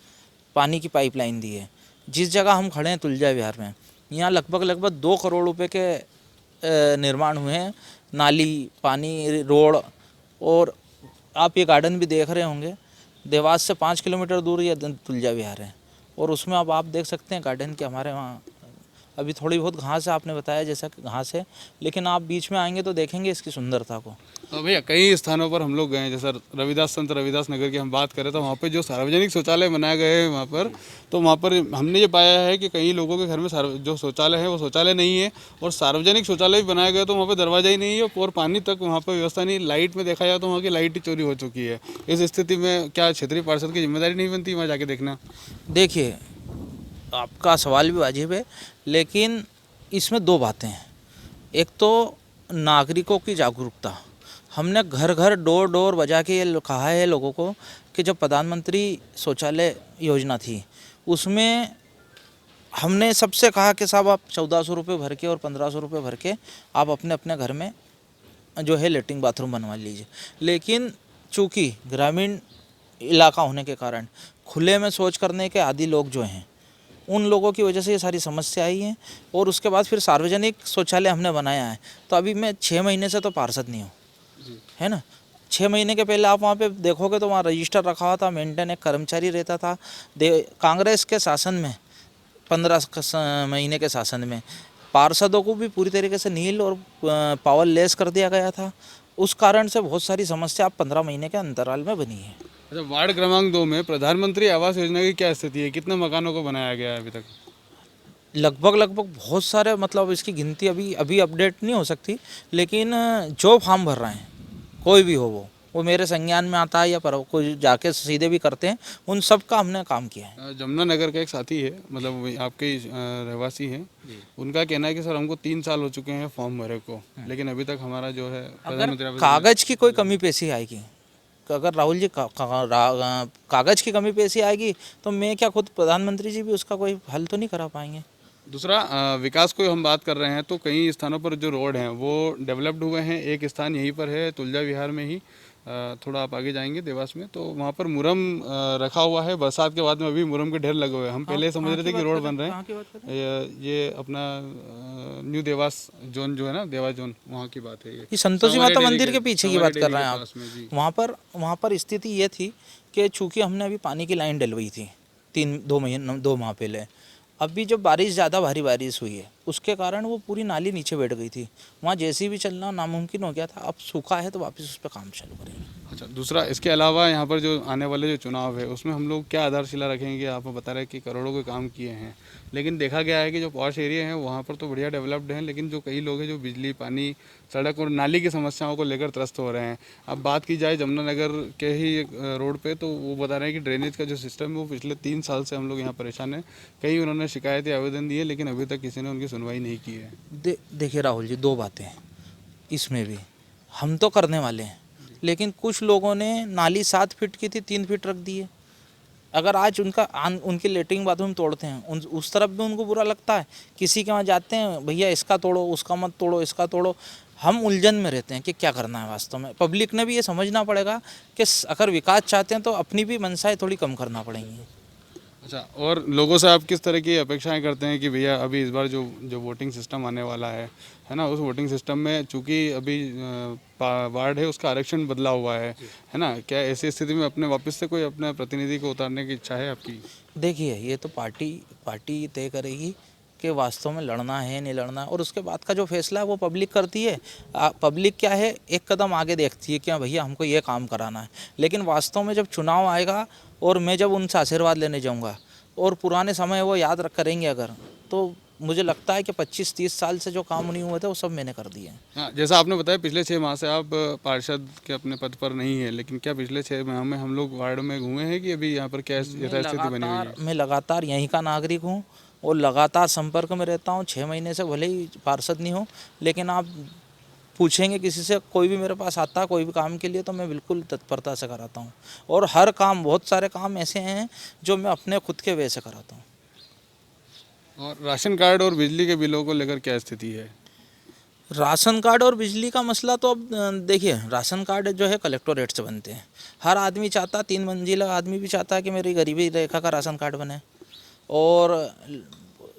पानी की पाइपलाइन दी है। जिस जगह हम खड़े हैं तुलजा विहार में, यहाँ लगभग 2 करोड़ रुपए के निर्माण हुए हैं, नाली, पानी, रोड। और आप ये गार्डन भी देख रहे होंगे, देवास से 5 किलोमीटर दूर ये तुलजा विहार है और उसमें अब आप देख सकते हैं गार्डन के हमारे वहाँ अभी थोड़ी बहुत घास है, आपने बताया जैसा कि घास है, लेकिन आप बीच में आएंगे तो देखेंगे इसकी सुंदरता को। भैया कई स्थानों पर हम लोग गए, जैसे संत रविदास नगर की हम बात करें तो वहाँ पे जो सार्वजनिक शौचालय बनाए गए हैं वहाँ पर, तो वहाँ पर हमने ये पाया है कि कई लोगों के घर में जो शौचालय है वो शौचालय नहीं है और सार्वजनिक शौचालय भी बनाया गया तो वहाँ पर दरवाजा ही नहीं है और पानी तक वहाँ पर व्यवस्था नहीं। लाइट में देखा जाए तो वहाँ की लाइट ही चोरी हो चुकी है। इस स्थिति में क्या क्षेत्रीय पार्षद की जिम्मेदारी नहीं बनती वहाँ जाके देखना? देखिए, आपका सवाल भी वाजिब है, लेकिन इसमें 2 बातें हैं। एक तो नागरिकों की जागरूकता। हमने घर घर डोर बजा के ये कहा है लोगों को कि जब प्रधानमंत्री शौचालय योजना थी उसमें हमने सबसे कहा कि साहब आप 1400 रुपये भर के और 1500 रुपये भर के आप अपने अपने घर में जो है लेटरिन बाथरूम बनवा लीजिए। लेकिन चूँकि ग्रामीण इलाका होने के कारण खुले में शौच करने के आदी लोग जो हैं, उन लोगों की वजह से ये सारी समस्या आई है। और उसके बाद फिर सार्वजनिक शौचालय हमने बनाया है, तो अभी मैं 6 महीने से तो पार्षद नहीं हूँ, है ना। 6 महीने के पहले आप वहाँ पे देखोगे तो वहाँ रजिस्टर रखा हुआ था, मेंटेन एक कर्मचारी रहता था। कांग्रेस के शासन में 15 महीने के शासन में पार्षदों को भी पूरी तरीके से नील और पावरलेस कर दिया गया था। उस कारण से बहुत सारी समस्या आप 15 महीने के अंतराल में बनी है। अच्छा, वार्ड क्रमांक 2 में प्रधानमंत्री आवास योजना की क्या स्थिति है? कितने मकानों को बनाया गया है अभी तक? लगभग बहुत सारे, मतलब इसकी गिनती अभी अपडेट नहीं हो सकती, लेकिन जो फॉर्म भर रहे हैं कोई भी हो वो मेरे संज्ञान में आता है या पर कोई जाके सीधे भी करते हैं, उन सब का हमने काम किया है। जमुनानगर का एक साथी है, मतलब आपके ही रहवासी हैं, उनका कहना है कि सर हमको 3 साल हो चुके हैं फॉर्म भरे को, लेकिन अभी तक हमारा जो है अगर कागज़ की कोई कमी पेशी आएगी, अगर राहुल जी कागज़ की कमी पेशी आएगी तो मैं क्या खुद प्रधानमंत्री जी भी उसका कोई हल तो नहीं करा पाएंगे। दूसरा, विकास को हम बात कर रहे हैं तो कई स्थानों पर जो रोड हैं वो डेवलप्ड हुए हैं। एक स्थान यहीं पर है तुलजा विहार में ही, थोड़ा आप आगे जाएंगे देवास में, तो वहाँ पर मुरम रखा हुआ है। बरसात के बाद में अभी मुरम के ढेर लगे हुए हैं। हम पहले समझ रहे थे कि रोड बन रहे हैं। ये अपना न्यू देवास जोन जो है ना, देवास जोन, वहाँ की बात है। ये संतोषी माता मंदिर के पीछे की बात कर रहे हैं आप। वहाँ पर स्थिति ये थी कि चूँकि हमने अभी पानी की लाइन डलवाई थी 2 माह पहले, अभी जब ज़्यादा भारी बारिश हुई है उसके कारण वो पूरी नाली नीचे बैठ गई थी, वहाँ जेसीबी चलना नामुमकिन हो गया था। अब सूखा है तो वापस उस पर काम चालू करेंगे। अच्छा, दूसरा, इसके अलावा यहाँ पर जो आने वाले जो चुनाव है उसमें हम लोग क्या आधारशिला रखेंगे? आप बता रहे हैं कि करोड़ों के काम किए हैं, लेकिन देखा गया है कि जो पॉश एरिया हैं वहाँ पर तो बढ़िया डेवलप्ड हैं, लेकिन जो कई लोग हैं जो बिजली, पानी, सड़क और नाली की समस्याओं को लेकर त्रस्त हो रहे हैं। अब बात की जाए जमुनानगर के ही रोड पे, तो वो बता रहे हैं कि ड्रेनेज का जो सिस्टम है वो पिछले 3 साल से हम लोग यहाँ परेशान हैं। कई उन्होंने शिकायतें, आवेदन दिए, लेकिन अभी तक किसी ने उनकी सुनवाई नहीं की है। देखिए राहुल जी, 2 बातें हैं इसमें भी। हम तो करने वाले हैं, लेकिन कुछ लोगों ने नाली 7 फीट की थी 3 फीट रख दी है। अगर आज उनकी लेटरिन बाथरूम तोड़ते हैं, उस तरफ भी उनको बुरा लगता है। किसी के वहाँ जाते हैं, भैया इसका तोड़ो, उसका मत तोड़ो, इसका तोड़ो। हम उलझन में रहते हैं कि क्या करना है वास्तव में। पब्लिक ने भी ये समझना पड़ेगा कि अगर विकास चाहते हैं तो अपनी भी मंशाएं थोड़ी कम करना पड़ेंगी। अच्छा, और लोगों से आप किस तरह की अपेक्षाएं करते हैं कि भैया अभी इस बार जो वोटिंग सिस्टम आने वाला है ना, उस वोटिंग सिस्टम में चूंकि अभी वार्ड है उसका आरक्षण बदला हुआ है ना, क्या ऐसी स्थिति में अपने वापस से कोई अपने प्रतिनिधि को उतारने की इच्छा है आपकी? देखिए, ये तो पार्टी तय करेगी कि वास्तव में लड़ना है नहीं लड़ना, और उसके बाद का जो फैसला है वो पब्लिक करती है। पब्लिक क्या है, एक कदम आगे देखती है कि भैया हमको ये काम कराना है। लेकिन वास्तव में जब चुनाव आएगा और मैं जब उनसे आशीर्वाद लेने जाऊंगा और पुराने समय वो याद करेंगे अगर, तो मुझे लगता है कि 25-30 साल से जो काम नहीं हुए थे वो सब मैंने कर दिए हैं। हाँ, जैसा आपने बताया पिछले 6 माह से आप पार्षद के अपने पद पर नहीं है, लेकिन क्या पिछले 6 माह में हम लोग वार्ड में घूमे हैं कि अभी यहाँ पर क्या यथास्थिति बनी हुई है? मैं लगातार यहीं का नागरिक हूँ और लगातार संपर्क में रहता हूँ। 6 महीने से भले ही पार्षद नहीं हूँ, लेकिन आप पूछेंगे किसी से, कोई भी मेरे पास आता है कोई भी काम के लिए तो मैं बिल्कुल तत्परता से कराता हूँ। और हर काम, बहुत सारे काम ऐसे हैं जो मैं अपने खुद के वे से कराता हूँ। और राशन कार्ड और बिजली के बिलों को लेकर क्या स्थिति है? राशन कार्ड और बिजली का मसला तो अब देखिए, राशन कार्ड जो है कलेक्टोरेट से बनते हैं। हर आदमी चाहता, 3 मंजिला आदमी भी चाहता है कि मेरी गरीबी रेखा का राशन कार्ड बने, और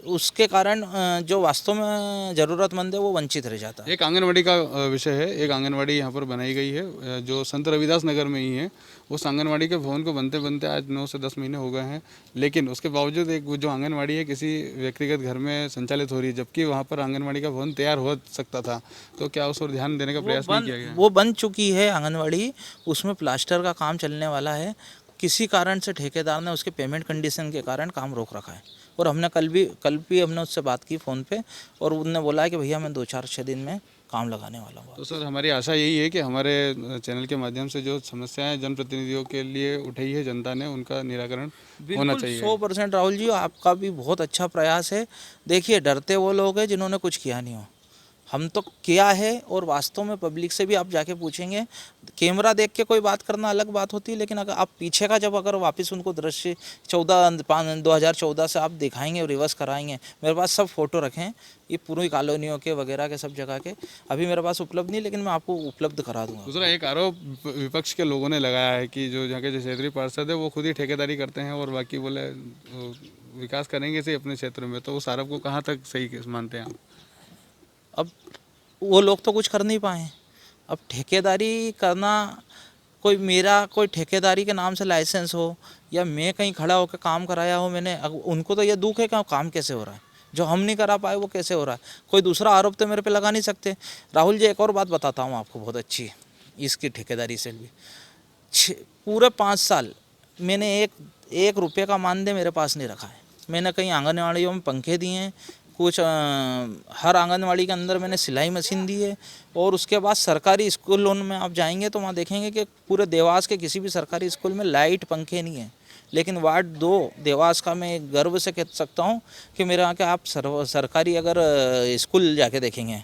उसके कारण जो वास्तव में ज़रूरतमंद है वो वंचित रह जाता है। एक आंगनवाड़ी का विषय है। एक आंगनवाड़ी यहाँ पर बनाई गई है जो संत रविदास नगर में ही है। उस आंगनवाड़ी के भवन को बनते बनते आज 9 से 10 महीने हो गए हैं, लेकिन उसके बावजूद एक जो आंगनवाड़ी है किसी व्यक्तिगत घर में संचालित हो रही है, जबकि वहाँ पर आंगनवाड़ी का भवन तैयार हो सकता था। तो क्या उस पर ध्यान देने का प्रयास नहीं किया गया? वो बन चुकी है आंगनवाड़ी, उसमें प्लास्टर का काम चलने वाला है। किसी कारण से ठेकेदार ने उसके पेमेंट कंडीशन के कारण काम रोक रखा है, और हमने कल भी हमने उससे बात की फ़ोन पे, और उन्होंने बोला है कि भैया मैं 2-4-6 दिन में काम लगाने वाला हूँ। तो सर, हमारी आशा यही है कि हमारे चैनल के माध्यम से जो समस्याएं जनप्रतिनिधियों के लिए उठाई है जनता ने, उनका निराकरण होना चाहिए। 100% राहुल जी, आपका भी बहुत अच्छा प्रयास है। देखिए, डरते वो लोग हैं जिन्होंने कुछ किया नहीं हो। हम तो किया है, और वास्तव में पब्लिक से भी आप जाके पूछेंगे, कैमरा देख के कोई बात करना अलग बात होती है, लेकिन अगर आप पीछे का जब अगर वापस उनको दृश्य 2014 से आप दिखाएंगे, रिवर्स कराएंगे, मेरे पास सब फोटो रखें ये पूरी कॉलोनियों के वगैरह के सब जगह के, अभी मेरे पास उपलब्ध नहीं, लेकिन मैं आपको उपलब्ध करा दूंगा। दूसरा एक आरोप विपक्ष के लोगों ने लगाया है कि जो यहाँ के जो क्षेत्रीय पार्षद है वो खुद ही ठेकेदारी करते हैं और बाकी बोले विकास करेंगे से अपने क्षेत्र में। तो उस आरोप को कहाँ तक सही मानते हैं आप? अब वो लोग तो कुछ कर नहीं पाए। अब ठेकेदारी करना, कोई ठेकेदारी के नाम से लाइसेंस हो, या मैं कहीं खड़ा होकर काम कराया हो मैंने, उनको तो ये दुख है कि काम कैसे हो रहा है, जो हम नहीं करा पाए वो कैसे हो रहा है। कोई दूसरा आरोप तो मेरे पे लगा नहीं सकते। राहुल जी, एक और बात बताता हूँ आपको बहुत अच्छी, इसकी ठेकेदारी से भी पूरे 5 साल मैंने एक रुपये का मानदेय मेरे पास नहीं रखा है। मैंने कहीं आंगनवाड़ियों में पंखे दिए हैं, कुछ हर आंगनवाड़ी के अंदर मैंने सिलाई मशीन दी है, और उसके बाद सरकारी स्कूलों में आप जाएंगे तो वहाँ देखेंगे कि पूरे देवास के किसी भी सरकारी स्कूल में लाइट पंखे नहीं है। लेकिन वार्ड 2 देवास का मैं गर्व से कह सकता हूँ कि मेरे यहाँ के आप सरकारी अगर स्कूल जाके देखेंगे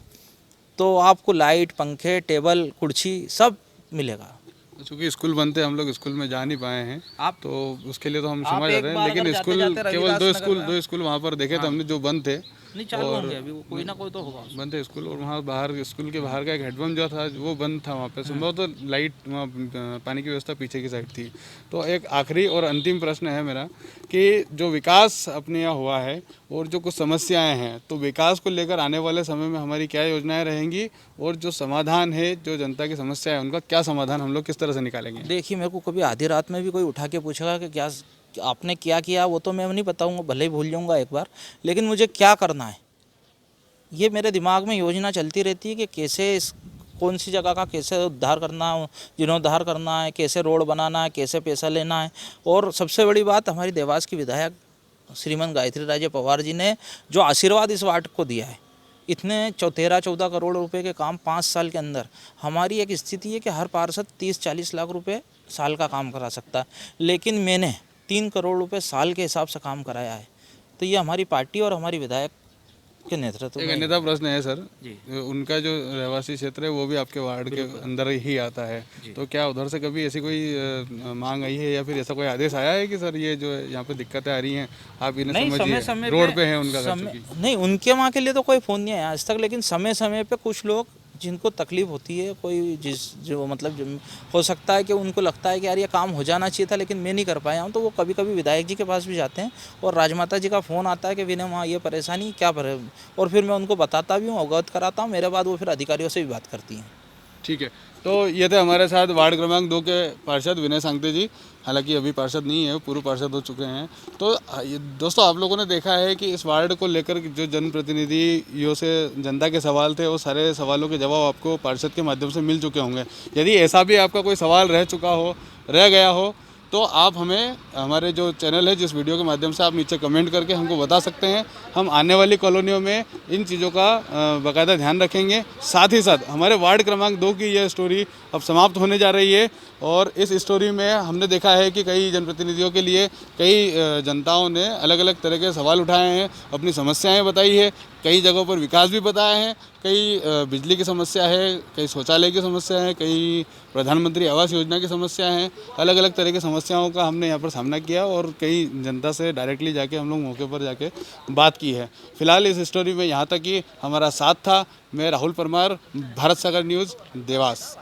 तो आपको लाइट, पंखे, टेबल, कुर्सी सब मिलेगा। चूँकि स्कूल बनते हम लोग स्कूल में जा नहीं पाए हैं आप, तो उसके लिए तो हम क्षमा चाहते हैं, लेकिन स्कूल केवल 2 स्कूल वहाँ पर देखे थे हमने जो बंद थे, नहीं चालू होंगे अभी, कोई ना कोई तो होगा बंद थे स्कूल। और वहाँ बाहर स्कूल के बाहर का एक हेडपम्प जो था वो बंद था। वहाँ पे संभव तो लाइट, वहाँ पानी की व्यवस्था पीछे की साइड थी। तो एक आखिरी और अंतिम प्रश्न है मेरा कि जो विकास अपने यहाँ हुआ है और जो कुछ समस्याएं हैं, तो विकास को लेकर आने वाले समय में हमारी क्या योजनाएं रहेंगी, और जो समाधान है, जो जनता की समस्या है, उनका क्या समाधान हम लोग किस तरह से निकालेंगे? देखिए, मेरे को कभी आधी रात में भी कोई उठा के पूछेगा कि क्या आपने क्या किया, वो तो मैं नहीं बताऊंगा, भले ही भूल जाऊंगा एक बार, लेकिन मुझे क्या करना है ये मेरे दिमाग में योजना चलती रहती है कि कैसे कौन सी जगह का कैसे उद्धार करना है, जीर्णोद्धार करना है, कैसे रोड बनाना है, कैसे पैसा लेना है। और सबसे बड़ी बात, हमारी देवास की विधायक श्रीमती गायत्री राजे पवार जी ने जो आशीर्वाद इस वार्ड को दिया है, इतने 13-14 करोड़ रुपए के काम 5 साल के अंदर, हमारी एक स्थिति है कि हर पार्षद 30-40 लाख रुपए साल का काम करा सकता है, लेकिन मैंने 3 करोड़ रुपए साल के हिसाब से काम कराया है। तो ये हमारी पार्टी और हमारी विधायक के नेतृत्व एक अन्यथा प्रश्न है सर, उनका जो रहवासी क्षेत्र है वो भी आपके वार्ड के अंदर ही आता है, तो क्या उधर से कभी ऐसी कोई मांग आई है या फिर ऐसा कोई आदेश आया है कि सर ये जो यहाँ पे दिक्कतें आ रही हैं आप इन्हें समझिए, रोड पे है उनका घर? नहीं, उनके वहाँ के लिए तो कोई फ़ोन नहीं आया आज तक, लेकिन समय समय पे कुछ लोग जिनको तकलीफ होती है, कोई जो मतलब हो सकता है कि उनको लगता है कि यार ये काम हो जाना चाहिए था लेकिन मैं नहीं कर पाया हूँ, तो वो कभी कभी विधायक जी के पास भी जाते हैं और राजमाता जी का फ़ोन आता है कि विनय वहाँ ये परेशानी क्या और फिर मैं उनको बताता भी हूँ, अवगत कराता हूँ, मेरे बाद वो फिर अधिकारियों से भी बात करती हैं। ठीक है, तो ये थे हमारे साथ वार्ड क्रमांक 2 के पार्षद विनय सांगते जी, हालांकि अभी पार्षद नहीं है, पूर्व पार्षद हो चुके हैं। तो दोस्तों, आप लोगों ने देखा है कि इस वार्ड को लेकर जो जनप्रतिनिधियों से जनता के सवाल थे, वो सारे सवालों के जवाब आपको पार्षद के माध्यम से मिल चुके होंगे। यदि ऐसा भी आपका कोई सवाल रह चुका हो, रह गया हो, तो आप हमें हमारे जो चैनल है जिस वीडियो के माध्यम से आप नीचे कमेंट करके हमको बता सकते हैं। हम आने वाली कॉलोनियों में इन चीज़ों का बाकायदा ध्यान रखेंगे। साथ ही साथ हमारे वार्ड क्रमांक 2 की यह स्टोरी अब समाप्त होने जा रही है और इस स्टोरी में हमने देखा है कि कई जनप्रतिनिधियों के लिए कई जनताओं ने अलग अलग तरह के सवाल उठाए हैं, अपनी समस्याएं बताई है, कई जगहों पर विकास भी बताया है, कई बिजली की समस्या है, कई शौचालय की समस्या है, कई प्रधानमंत्री आवास योजना की समस्या हैं। अलग अलग तरह की समस्याओं का हमने यहाँ पर सामना किया और कई जनता से डायरेक्टली जाके हम लोग मौके पर जाके बात की है। फिलहाल इस स्टोरी में यहाँ तक ही हमारा साथ था। मैं राहुल परमार, भारत सागर न्यूज़, देवास।